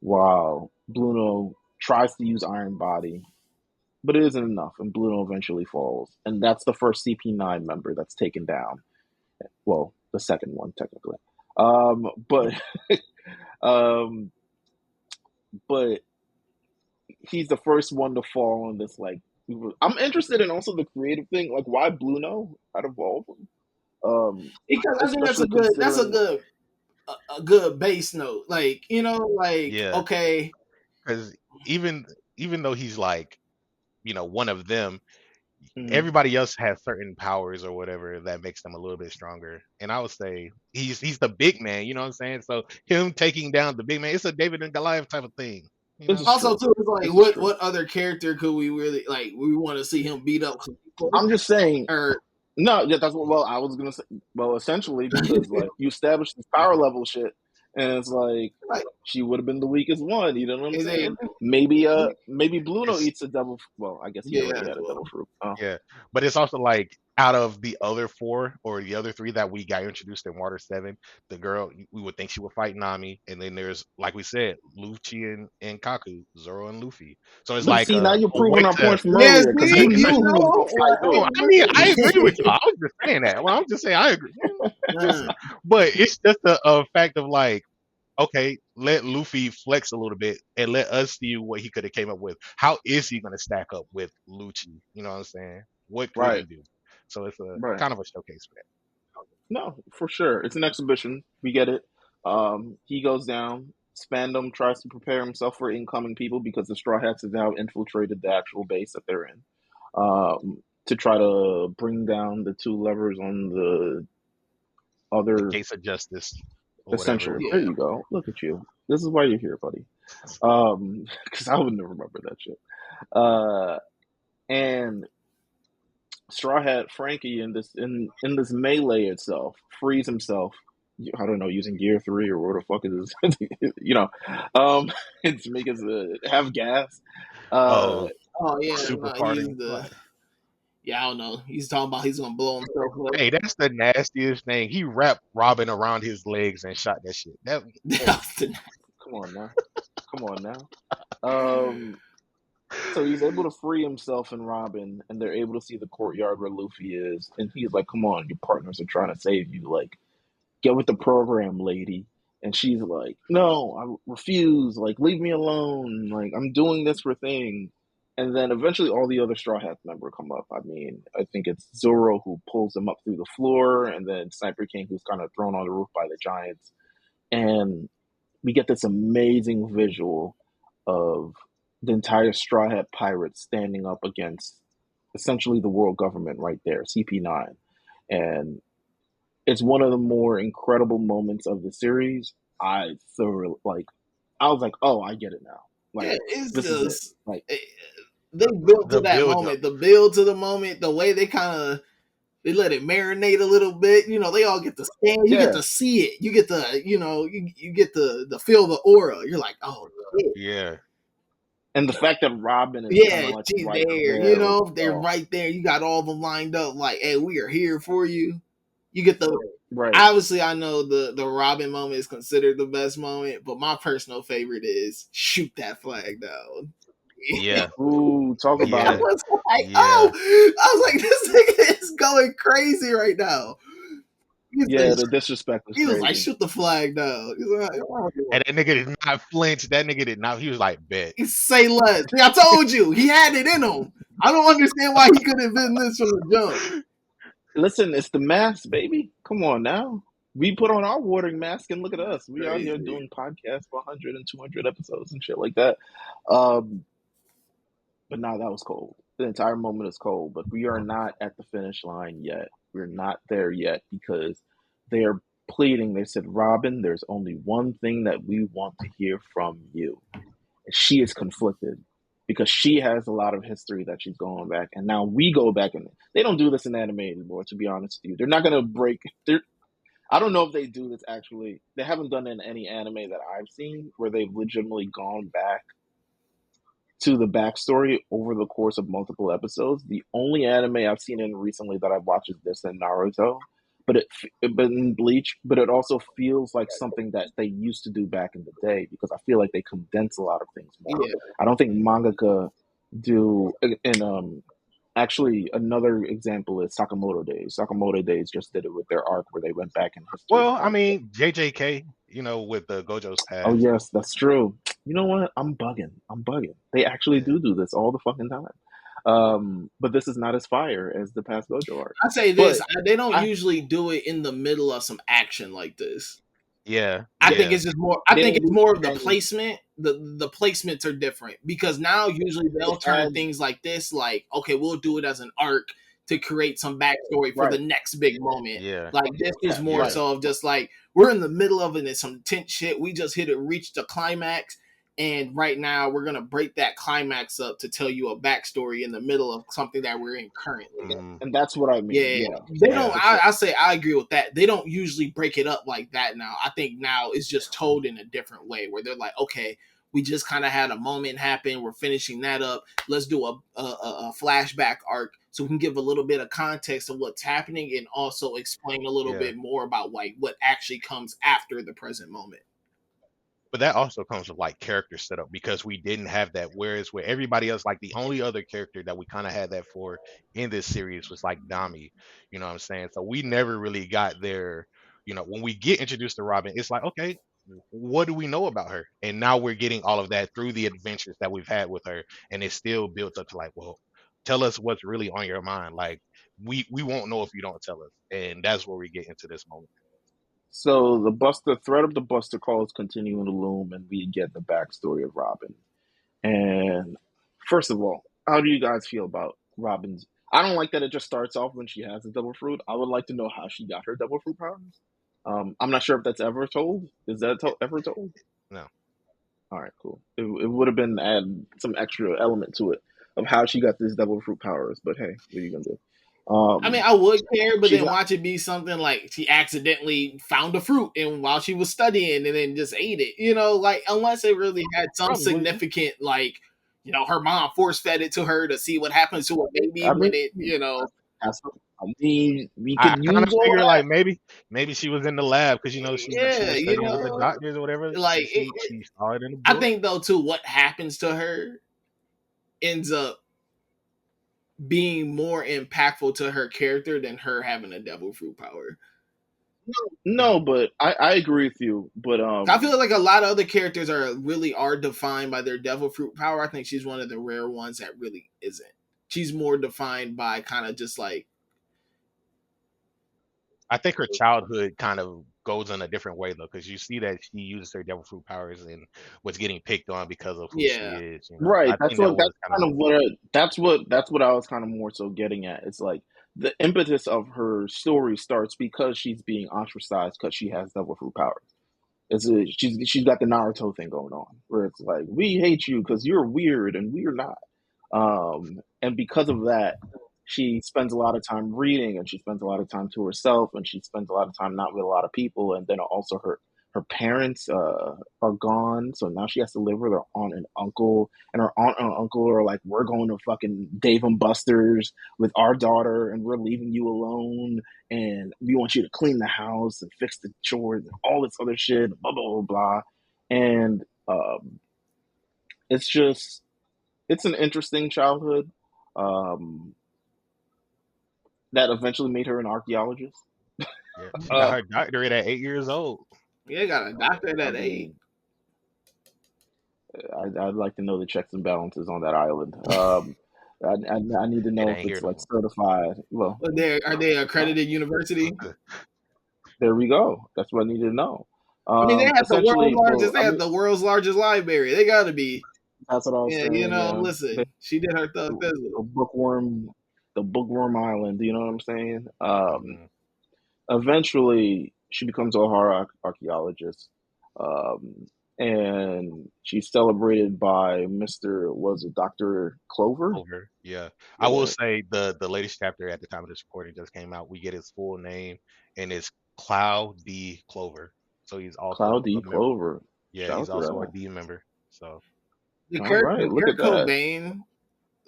while Blue Note tries to use Iron Body, but it isn't enough, and Blue Note eventually falls. And that's the first CP9 member that's taken down. Well, the second one, technically. But he's the first one to fall on this, like, I'm interested in also the creative thing, like why Blue Note out of all of them? Because I think that's a good base note. Like, you know, like, okay. Because even though he's like, you know, one of them, everybody else has certain powers or whatever that makes them a little bit stronger. And I would say he's the big man, you know what I'm saying? So him taking down the big man, it's a David and Goliath type of thing. You know? Also, too, it's like what other character could we really like? We want to see him beat up some people. I'm just saying. No, yeah, that's what. Well, I was gonna say. Well, essentially, because like you established this power level shit, and it's like she would have been the weakest one. You know what I'm saying? Maybe Blue Note eats a double. Well, I guess he already had a double fruit. Oh. Yeah, but it's also like out of the other 4 or the other 3 that we got introduced in Water 7, the girl, we would think she would fight Nami, and then there's, like we said, Lucci and Kaku, Zoro and Luffy. So it's like, see, now you're proving our point from earlier, because you knew who was going to fight. I mean, I agree with you. I was just saying that. Well, I'm just saying I agree. But it's just a fact of like, okay, let Luffy flex a little bit and let us see what he could have came up with. How is he going to stack up with Lucci? You know what I'm saying? What could he do? So it's a kind of a showcase for that. No, for sure. It's an exhibition. We get it. He goes down. Spandam tries to prepare himself for incoming people because the Straw Hats have now infiltrated the actual base that they're in, to try to bring down the 2 levers on the other Gates of Justice. Essentially, there you go. Look at you. This is why you're here, buddy. Because I would never remember that shit. And Straw Hat Frankie in this melee itself frees himself. I don't know, using Gear 3 or what the fuck is this? Um, to make us have gas. Uh, Oh, Oh yeah, super no, he's parting. the Like, yeah. I don't know. He's talking about he's gonna blow himself up. hey, that's the nastiest thing. He wrapped Robin around his legs and shot that shit. That, oh. come on now, come on now. Um, so he's able to free himself and Robin, and they're able to see the courtyard where Luffy is, and he's like, "Come on, your partners are trying to save you. Like, get with the program, lady." And she's like, "No, I refuse. Like, leave me alone. Like, I'm doing this for thing." And then eventually all the other Straw Hats member come up. I mean, I think it's Zoro who pulls them up through the floor, and then Sniper King who's kind of thrown on the roof by the Giants. And we get this amazing visual of the entire Straw Hat Pirates standing up against essentially the world government right there, CP9. And it's one of the more incredible moments of the series. I thoroughly like. I was like, "Oh, I get it now. Yeah, Like, it's this is it." just Like, they built to The that build up. moment. The build to the moment, the way they kind of they let it marinate a little bit. You know, they all get to stand. You get yeah. to see it. You get to you get to feel the aura. You're like, oh shit. Yeah. And the fact that Robin is kind Yeah, of like she's right there. You there as know, they're well. right there. You got all them lined up. Like, hey, we are here for you. You get the Right. obviously. I know the Robin moment is considered the best moment, but my personal favorite is shoot that flag down. Yeah. Ooh, talk I about Yeah. it. was like, Yeah. oh, I was like, this nigga is going crazy right now. He Yeah, said, the disrespect is he was like, crazy. shoot the flag down. He's like, oh. And that nigga did not flinch. That nigga did not. He was like, bet. He say less. See, I told you, he had it in him. I don't understand why he couldn't have been this from the jump. Listen, it's the mask, baby. Come on now. We put on our watering mask and look at us. We out here Crazy. doing podcasts for 100 and 200 episodes and shit like that. Um, but now that was cold. The entire moment is cold, but we are not at the finish line yet. We're not there yet because they are pleading. They said, "Robin, there's only one thing that we want to hear from you." And she is conflicted because she has a lot of history that she's going back. And now we go back, and they don't do this in anime anymore, to be honest with you. They're not going to break. I don't know if they do this actually. They haven't done it in any anime that I've seen where they've legitimately gone back to the backstory over the course of multiple episodes. The only anime I've seen in recently that I've watched is this and Naruto, but in Bleach. But it also feels like something that they used to do back in the day because I feel like they condense a lot of things more. Yeah. I don't think mangaka do. And actually, another example is Sakamoto Days. Sakamoto Days just did it with their arc where they went back in history. Well, I mean, JJK, with the Gojo's Oh past. yes, that's true. You know what? I'm bugging. I'm bugging. They actually Yeah. do this all the fucking time. But this is not as fire as the past Gojo arc. I say But this, they don't I usually do it in the middle of some action like this. Yeah. I think Yeah. it's just more. I they think don't it's do more of the and placement. The placements are different because now usually they they'll turn add things like this, like okay, we'll do it as an arc to create some backstory for the right, next big moment. Yeah. Like this was yeah, more right. Yeah. so of just like we're in the middle of it and some tense shit. We just reached the climax, and right now we're gonna break that climax up to tell you a backstory in the middle of something that we're in currently. Mm, And that's what I mean. Yeah, Yeah, they don't. yeah. for sure. I say I agree with that. They don't usually break it up like that now. I think now it's just told in a different way where they're like, okay, we just kind of had a moment happen. We're finishing that up. Let's do a flashback arc so we can give a little bit of context of what's happening and also explain a little Yeah. bit more about like what actually comes after the present moment. But that also comes with like character setup because we didn't have that. Whereas where everybody else, like the only other character that we kind of had that for in this series was like Dami. You know what I'm saying? So we never really got there. When we get introduced to Robin, it's like, okay, what do we know about her? And now we're getting all of that through the adventures that we've had with her. And it's still built up to like, well, tell us what's really on your mind. Like we won't know if you don't tell us. And that's where we get into this moment. So the threat of the Buster Call is continuing to loom, and we get the backstory of Robin. And first of all, how do you guys feel about Robin's? I don't like that it just starts off when she has a double fruit. I would like to know how she got her double fruit powers. I'm not sure if that's ever told. Is that ever told? No. All right, cool. It would have been add some extra element to it of how she got these double fruit powers. But hey, what are you gonna do? I mean, I would care, but then got, watch it be something like she accidentally found a fruit and while she was studying and then just ate it. You know, like unless it really had some probably. significant, like, you know, her mom force fed it to her to see what happens to a baby I when mean, it, you know. that's what, I mean, we I could kind use of all figure that. like maybe she was in the lab because you know she Yeah, was you studying with the know, doctors or whatever. like She saw it in the I book. think though too, what happens to her ends up being more impactful to her character than her having a devil fruit power. No, but I agree with you. But I feel like a lot of other characters are defined by their devil fruit power. I think she's one of the rare ones that really isn't. She's more defined by kind of just like, I think her childhood kind of goes in a different way though, because you see that she uses her devil fruit powers and was getting picked on because of who she yeah, is. You know, right, I think that was kind of that's what I was kind of more so getting at. It's like the impetus of her story starts because she's being ostracized because she has devil fruit powers. She's got the Naruto thing going on where it's like we hate you because you're weird and we're not. And because of that, she spends a lot of time reading and she spends a lot of time to herself and she spends a lot of time not with a lot of people. And then also her parents are gone, so now she has to live with her aunt and uncle. And her aunt and uncle are like, "We're going to fucking Dave and Buster's with our daughter, and we're leaving you alone. And we want you to clean the house and fix the chores and all this other shit." Blah blah blah blah. And it's just it's an interesting childhood um, that eventually made her an archaeologist. yeah. She got Uh, her doctorate at 8 years old. yeah, got a doctor I at 8. mean, I'd like to know the checks and balances on that island. I need to It know if ain't here it's no like more. certified. Well, Are they accredited university? there we go. That's what I need to know. I mean, Essentially, well, they I have mean, the world's largest library. They got to be. that's what I was Yeah, you saying. know, Yeah, listen, she did her thug thizzle. the bookworm, the bookworm island. You know what I'm saying? Mhm. Eventually she becomes a horror archaeologist, um, and she's celebrated by Mr. Was it Dr. Clover? Over. Yeah. I will Yeah, say the latest chapter at the time of this recording just came out. We get his full name and it's Cloud D. Clover. So he's also Cloud D. a member. Clover. Yeah, Shout he's out to also a that. D member. So All right, The look at Kurt that. Cobain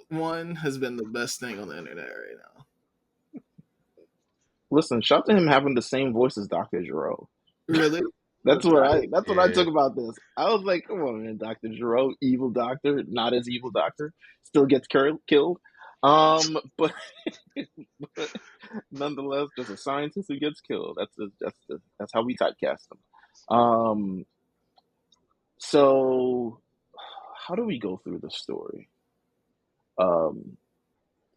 one has been the best thing on the internet right now. Listen, shout to him having the same voice as Dr. Giro. Really? That's That's what right. I yeah. took about this. I was like, come on, man, Dr. Giro, evil doctor, not as evil doctor, still gets killed. But but nonetheless, just a scientist who gets killed. That's how we typecast them. So how do we go through the story? Um,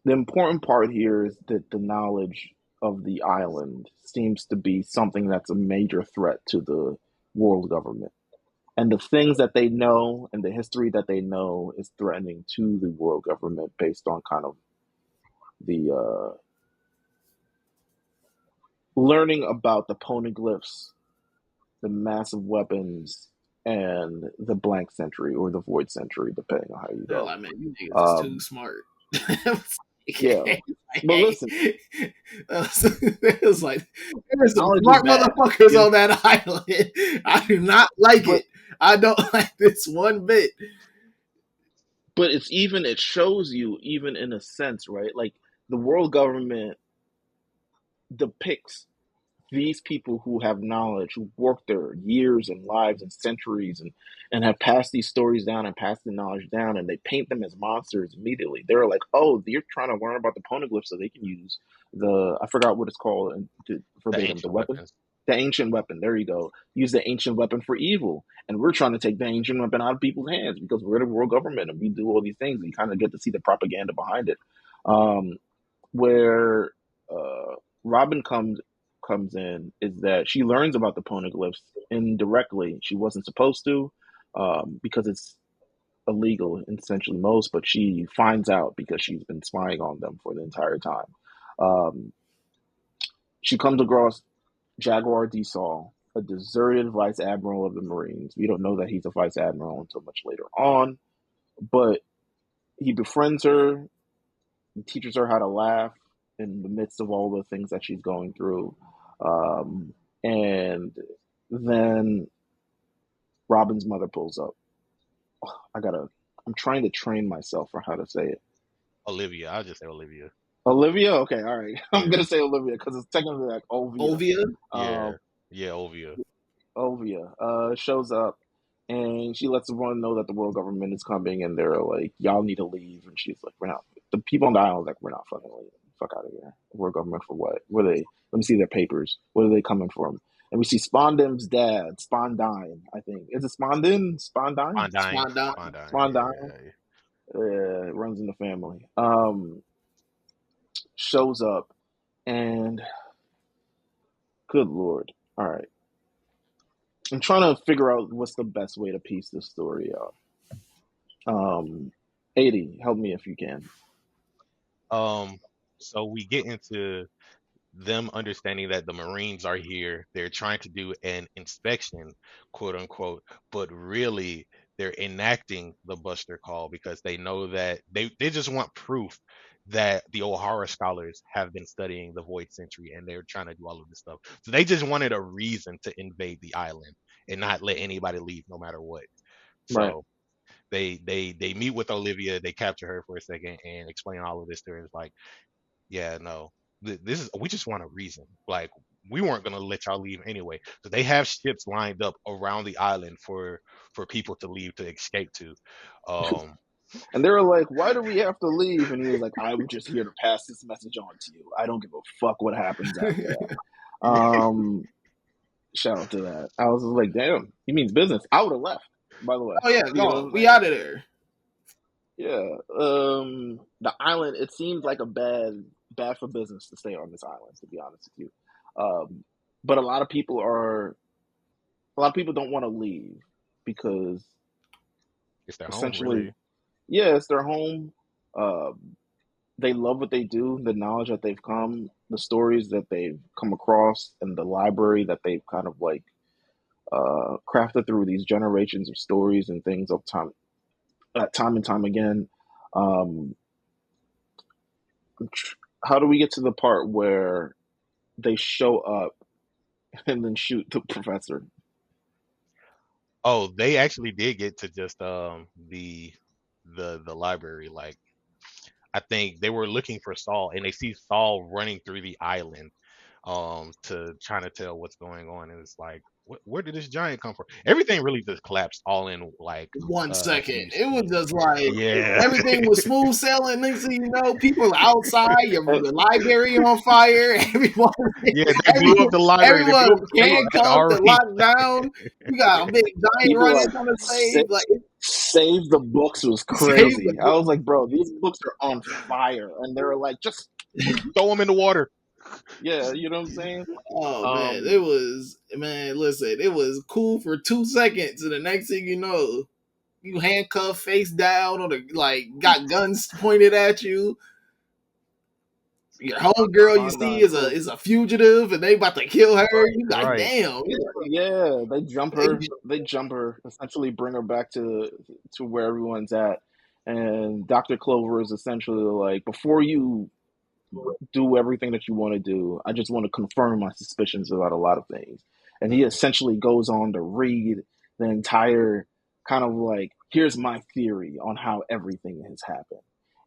the important part here is that the knowledge of the island seems to be something that's a major threat to the world government. And the things that they know and the history that they know is threatening to the world government based on kind of the learning about the poneglyphs, the massive weapons, and the blank century or the void century, depending on how you They're go. like, man, you niggas is too Um, smart. yeah, but listen, It was like there's some knowledge is smart bad. motherfuckers You know? on that island. I do not like But it. I don't like this one bit. it shows you even in a sense, right? Like the world government depicts these people who have knowledge, who worked their years and lives and centuries and have passed these stories down and passed the knowledge down, and they paint them as monsters immediately. They're like, oh, you're trying to learn about the poneglyphs so they can use I forgot what it's called The verbatim, the ancient weapon? weapons. The ancient weapon. There you go. Use the ancient weapon for evil. And we're trying to take the ancient weapon out of people's hands because we're the world government and we do all these things. And you kind of get to see the propaganda behind it. Um, where Robin comes in is that she learns about the poneglyphs indirectly. She wasn't supposed to because it's illegal in essentially most, but she finds out because she's been spying on them for the entire time. Um, she comes across Jaguar D. Saul, a deserted vice admiral of the Marines. We don't know that he's a vice admiral until much later on, but he befriends her. He teaches her how to laugh. in the midst of all the things that she's going through. And then Robin's mother pulls up. I'm trying to train myself for how to say it. Olivia. I'll just say Olivia. Olivia? Okay, all right. I'm Yeah. going to say Olivia because it's technically like Ovia. Yeah, Ovia. Ovia shows up and she lets everyone know that the world government is coming and they're like, y'all need to leave. And she's like, we're not. The people on the island like, we're not fucking leaving. Fuck out of here. World government for what? Where are they? Let me see their papers. Where are they coming from? And we see Spondim's dad, Spondine, I think. Is it Spondin? Spondine? Spondine. Runs in the family. Shows up and good Lord. All right. I'm trying to figure out what's the best way to piece this story out. 80, help me if you can. So we get into them understanding that the Marines are here. They're trying to do an inspection, quote unquote, but really they're enacting the Buster Call because they know that they just want proof that the O'Hara scholars have been studying the Void Century and they're trying to do all of this stuff. So they just wanted a reason to invade the island and not let anybody leave no matter what. Right. So they meet with Olivia, they capture her for a second and explain all of this to her. It's like, yeah, no, this is, we just want a reason. Like, we weren't gonna let y'all leave anyway. So they have ships lined up around the island for people to leave to escape to. And they were like, why do we have to leave? And he was like, I'm just here to pass this message on to you. I don't give a fuck what happens after that. Shout out to that. I was like, damn, he means business. I would have left, by the way. Oh yeah, no, we out of there. Yeah. The island, it seems like a bad for business to stay on this island, to be honest with you. But a lot of people don't want to leave because it's their essentially, home, really. Yeah, it's their home. They love what they do, the knowledge that they've come, the stories that they've come across, and the library that they've kind of like crafted through these generations of stories and things of time and time again. How do we get to the part where they show up and then shoot the professor? Oh, they actually did get to just the library. Like, I think they were looking for Saul and they see Saul running through the island to trying to tell what's going on, and it's like, where did this giant come from? Everything really just collapsed all in like 1 second. It was just like, yeah, everything was smooth sailing. Next thing you know, people outside, the library on fire. Everyone, they blew up the library. Everyone handcuffed and locked down. You got a big giant people running like, trying to save. Like, save the books was crazy. I was like, bro, these books are on fire, and they were like, just throw them in the water. Yeah, you know what I'm saying? Oh man, listen, it was cool for 2 seconds, and the next thing you know, you handcuffed, face down, or got guns pointed at you. Your homegirl you see is a fugitive, and they about to kill her. You got damn. Yeah, they jump her. They jump her. Essentially, bring her back to where everyone's at. And Dr. Clover is essentially like, before you do everything that you want to do, I just want to confirm my suspicions about a lot of things. And he essentially goes on to read the entire kind of like, here's my theory on how everything has happened.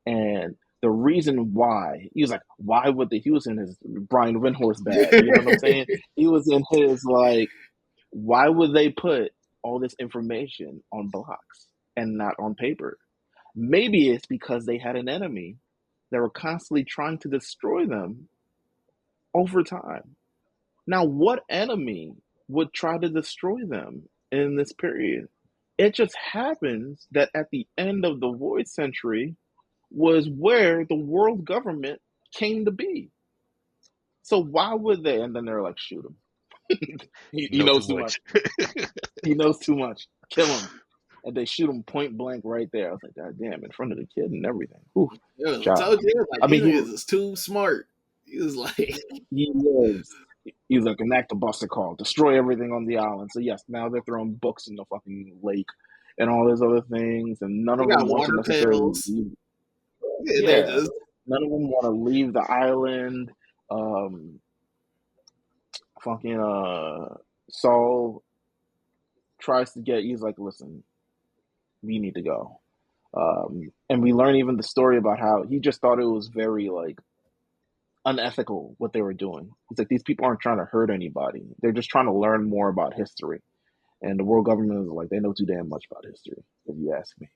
And the reason why, he was like, why would he was in his Brian Windhorst bag, you know what I'm saying? He was in his like, why would they put all this information on blocks and not on paper? Maybe it's because they had an enemy that were constantly trying to destroy them over time. Now, what enemy would try to destroy them in this period? It just happens that at the end of the Void Century was where the world government came to be. So why would they? And then they're like, shoot him. he knows too much. He knows too much. Kill him. And they shoot him point blank right there. I was like, God damn, in front of the kid and everything. Oof, I told you, like, he was too smart. He was like, he was. He's like, enact a Buster Call, destroy everything on the island. So yes, now they're throwing books in the fucking lake and all those other things, and none of them want to necessarily. Yeah, None of them want to leave the island. Um, fucking Saul tries to get. He's like, listen, we need to go. And we learn even the story about how he just thought it was very like unethical what they were doing. He's like, these people aren't trying to hurt anybody. They're just trying to learn more about history. And the world government is like, they know too damn much about history, if you ask me.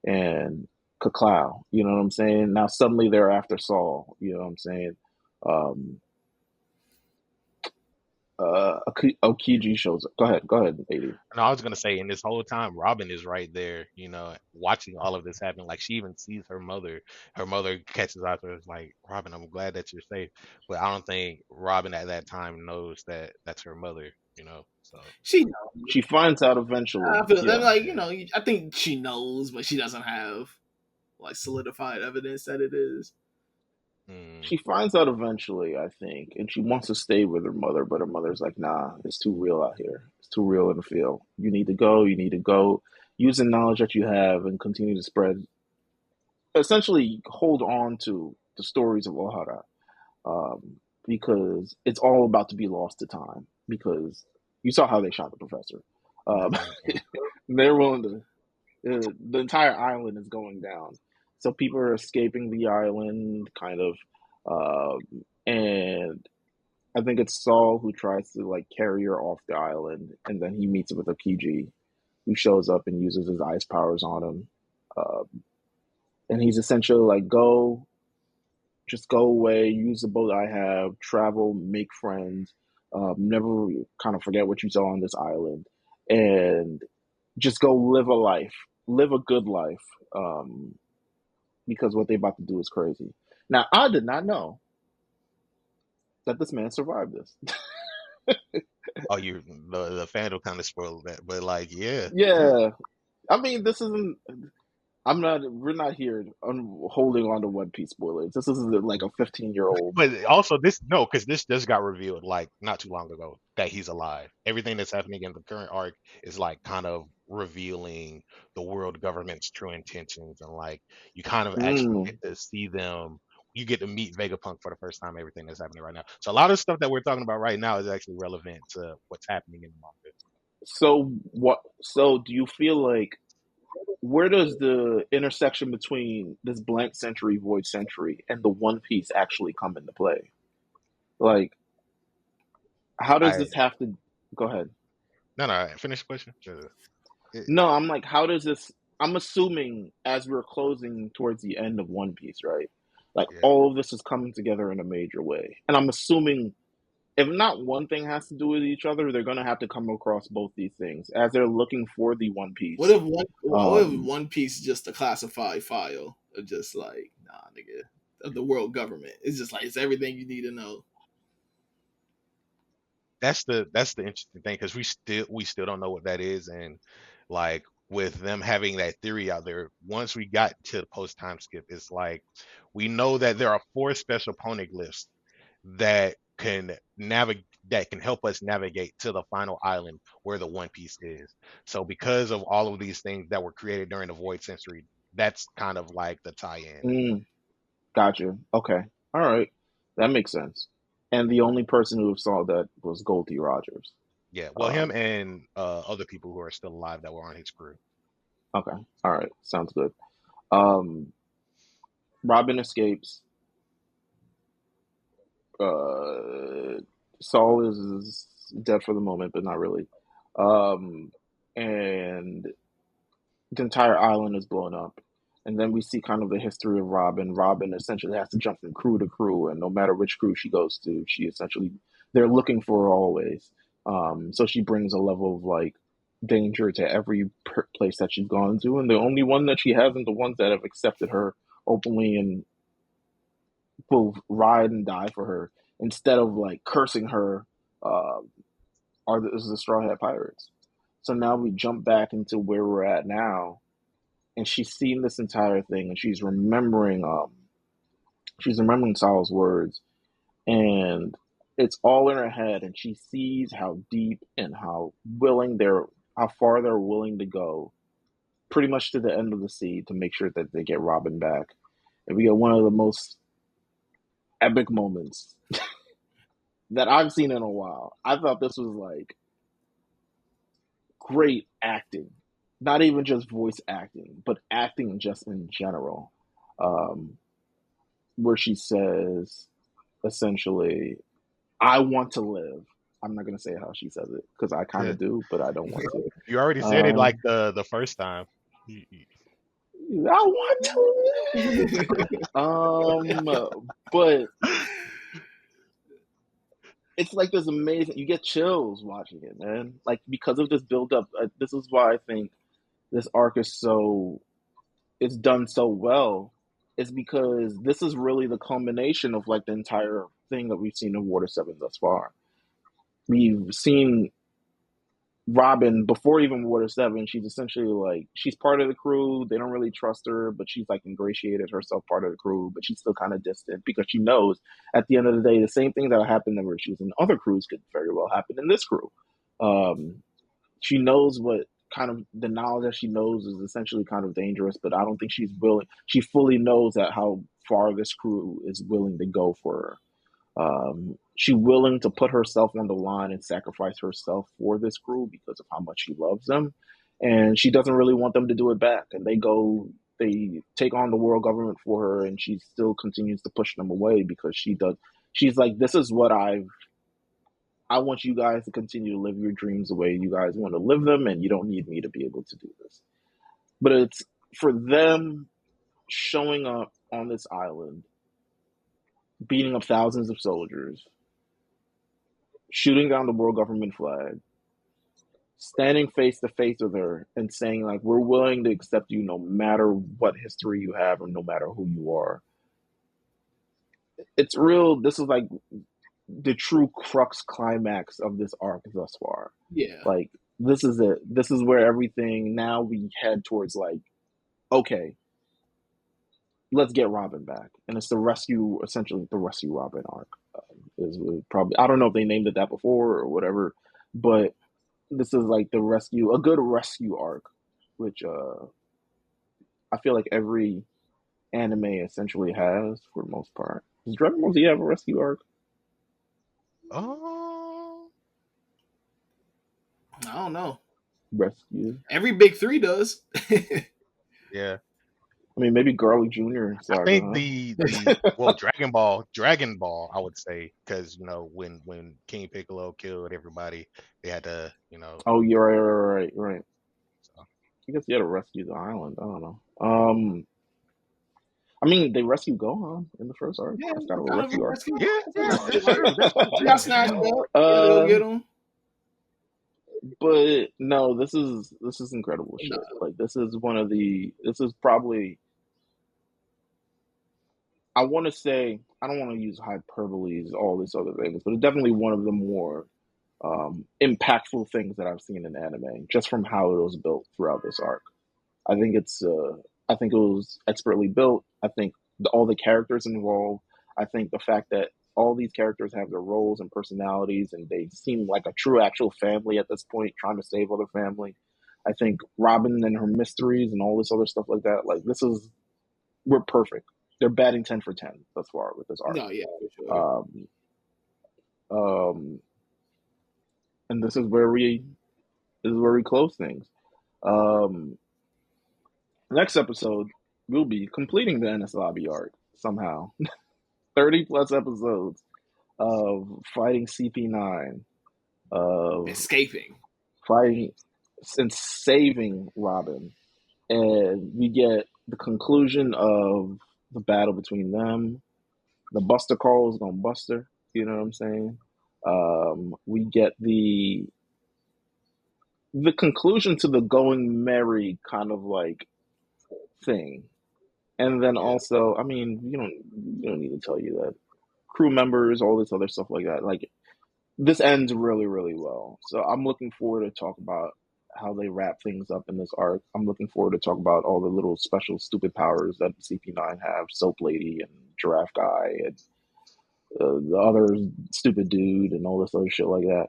And Cacao, you know what I'm saying? Now suddenly they're after Saul, you know what I'm saying? Um, Okiji shows up. Go ahead, AD. And I was gonna say, in this whole time, Robin is right there, watching all of this happen. Like she even sees her mother. Her mother catches out to her, is like, Robin, I'm glad that you're safe. But I don't think Robin at that time knows that that's her mother. So She knows. She finds out eventually. I'm like, I think she knows, but she doesn't have like solidified evidence that it is. She finds out eventually, I think, and she wants to stay with her mother, but her mother's like, nah, it's too real out here. It's too real in the field. You need to go. You need to go. Use the knowledge that you have and continue to spread. Essentially, hold on to the stories of Ohara, because it's all about to be lost to time. Because you saw how they shot the professor. They're willing to. The entire island is going down. So people are escaping the island, kind of, and I think it's Saul who tries to like carry her off the island, and then he meets with Okiji, who shows up and uses his ice powers on him, and he's essentially like, just go away, use the boat I have, travel, make friends, never kind of forget what you saw on this island, and just go live a good life. Because what they're about to do is crazy. Now, I did not know that this man survived this. Oh, the fan will kind of spoiled that, but like, yeah. Yeah. I mean, this isn't. We're not here holding on to One Piece spoilers. This isn't like a 15-year-old. But also, because this just got revealed like not too long ago that he's alive. Everything that's happening in the current arc is like kind of revealing the world government's true intentions, and like you kind of actually get to see them. You get to meet Vegapunk for the first time. Everything that's happening right now. So a lot of stuff that we're talking about right now is actually relevant to what's happening in the manga. So what? So do you feel like? Where does the intersection between this blank century, void century, and the One Piece actually come into play? Like, how does this have to? Go ahead. No. Finish the question. No, I'm like, how does this? I'm assuming as we're closing towards the end of One Piece, right? Like all of this is coming together in a major way, and I'm assuming if not one thing has to do with each other, they're gonna have to come across both these things as they're looking for the One Piece. What if One Piece is just a classified file of just like, nah, nigga, of the world government? It's just like it's everything you need to know. That's the interesting thing, because we still don't know what that is, and like with them having that theory out there, once we got to the post time skip, it's like we know that there are 4 special poneglyphs that can help us navigate to the final island where the One Piece is. So because of all of these things that were created during the Void Century, that's kind of like the tie-in. Gotcha. Okay. All right. That makes sense. And the only person who saw that was Goldie Rogers. Yeah. Well, him and other people who are still alive that were on his crew. Okay. All right. Sounds good. Robin escapes. Saul is dead for the moment, but not really. And the entire island is blown up. And then we see kind of the history of Robin. Robin essentially has to jump from crew to crew, and no matter which crew she goes to, they're looking for her always. So she brings a level of like danger to every place that she's gone to, and the only one that she hasn't, the ones that have accepted her openly and will ride and die for her instead of like cursing her, is the Straw Hat Pirates. So now we jump back into where we're at now, and she's seen this entire thing, and she's remembering Saul's words, and it's all in her head, and she sees how deep and how far they're willing to go, pretty much to the end of the sea to make sure that they get Robin back. and we get one of the most epic moments that I've seen in a while. I thought this was like great acting, not even just voice acting, but acting just in general. Um, where she says essentially, "I want to live." I'm not gonna say how she says it because I kind Yeah. of do, but I don't want to. You already said it like the first time. I want to live. But it's like this amazing. You get chills watching it, man. Like because of this build up. This is why I think this arc is so. It's done so well. It's because this is really the culmination of like the entire thing that we've seen in Water 7 thus far. We've seen Robin before even Water 7. She's essentially like she's part of the crew. They don't really trust her, but she's like ingratiated herself part of the crew, but she's still kind of distant because she knows at the end of the day the same thing that happened where she was in other crews could very well happen in this crew. Um, she knows what kind of the knowledge that she knows is essentially kind of dangerous, but I don't think she's willing. She fully knows that how far this crew is willing to go for her. She's willing to put herself on the line and sacrifice herself for this crew because of how much she loves them, and she doesn't really want them to do it back. And they take on the world government for her, and she still continues to push them away because she does. She's like, this is what I want you guys to continue to live your dreams the way you guys want to live them, and you don't need me to be able to do this. But it's for them showing up on this island, beating up thousands of soldiers, shooting down the world government flag, standing face to face with her and saying like, we're willing to accept you no matter what history you have or no matter who you are. It's real. This is like the true crux climax of this arc thus far. Yeah. Like this is it. This is where everything now we head towards like, okay, let's get Robin back. And it's essentially the rescue Robin arc. Is probably, I don't know if they named it that before or whatever, but this is like a good rescue arc, which I feel like every anime essentially has for the most part. Does Dragon Ball Z have a rescue arc? Oh, I don't know. Rescue. Every big three does. yeah. I mean, maybe Garlic Jr. I Saga. think Huh? well, Dragon Ball, I would say, because when King Piccolo killed everybody, they had to Oh, you're right. So. I guess you had to rescue the island. I don't know. I mean, they rescued Gohan in the first arc. Yeah, That's kind of a kind of a rescue arc. rescue. Yeah, that's true. That's true. She got snatched up. Go get him. But no, this is incredible shit. Like this is probably, I want to say, I don't want to use hyperboles, all these other things, but it's definitely one of the more impactful things that I've seen in anime, just from how it was built throughout this arc. I think I think it was expertly built. I think all the characters involved. I think the fact that all these characters have their roles and personalities, and they seem like a true actual family at this point, trying to save other family. I think Robin and her mysteries and all this other stuff like that. Like we're perfect. They're batting 10 for 10 thus far with this arc. No, yeah, for sure. And this is where we close things. Next episode, we'll be completing the Enies Lobby Arc somehow. 30 plus episodes of fighting CP9, of escaping, fighting and saving Robin. And we get the conclusion of the battle between them. The Buster Call is gonna Buster, you know what I'm saying? We get the conclusion to the going merry kind of like thing. And then also, I mean, you don't need to tell you that crew members, all this other stuff like that. Like this ends really, really well. So I'm looking forward to talk about how they wrap things up in this arc. I'm looking forward to talk about all the little special stupid powers that CP9 have, Soap Lady and Giraffe Guy and the other stupid dude and all this other shit like that.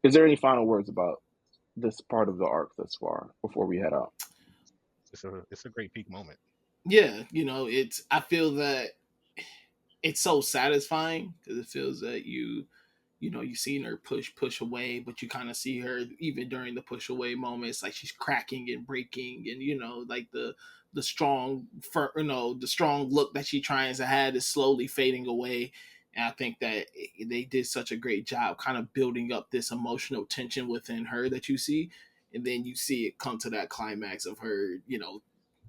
Is there any final words about this part of the arc thus far before we head out? it's a great peak moment. Yeah, I feel that it's so satisfying because it feels that you seen her push away, but you kind of see her even during the push away moments, like she's cracking and breaking, and like the strong, the strong look that she tries to have is slowly fading away. And I think that they did such a great job, kind of building up this emotional tension within her that you see, and then you see it come to that climax of her,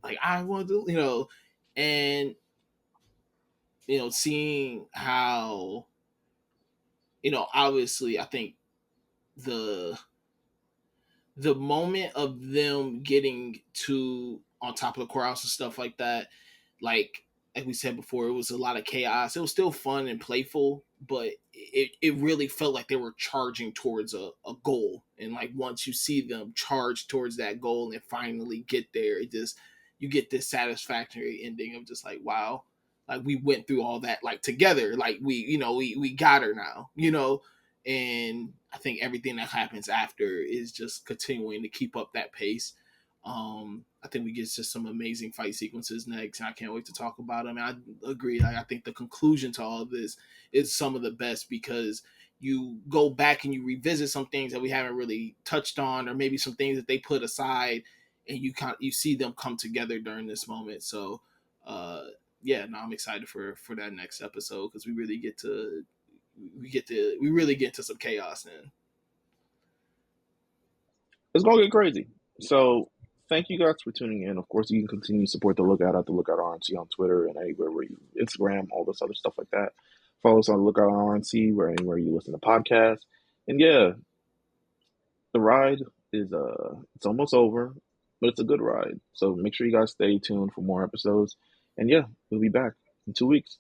like I want to, and seeing how obviously I think the the moment of them getting to on top of the courthouse and stuff like that, like we said before, it was a lot of chaos. It was still fun and playful, but it really felt like they were charging towards a goal. And like once you see them charge towards that goal and finally get there, it just you get this satisfactory ending of just like, wow, like we went through all that like together. Like we got her now, and I think everything that happens after is just continuing to keep up that pace. I think we get just some amazing fight sequences next, and I can't wait to talk about them. And I agree. Like, I think the conclusion to all of this is some of the best because you go back and you revisit some things that we haven't really touched on, or maybe some things that they put aside, and you see them come together during this moment. So, yeah, no, I'm excited for that next episode because we really get to some chaos then. It's gonna get crazy. So thank you guys for tuning in. Of course, you can continue to support the Lookout at the Lookout RNC on Twitter and anywhere where you Instagram, all this other stuff like that. Follow us on the Lookout RNC where anywhere you listen to podcasts. And yeah, the ride is it's almost over, but it's a good ride. So make sure you guys stay tuned for more episodes. And yeah, we'll be back in 2 weeks.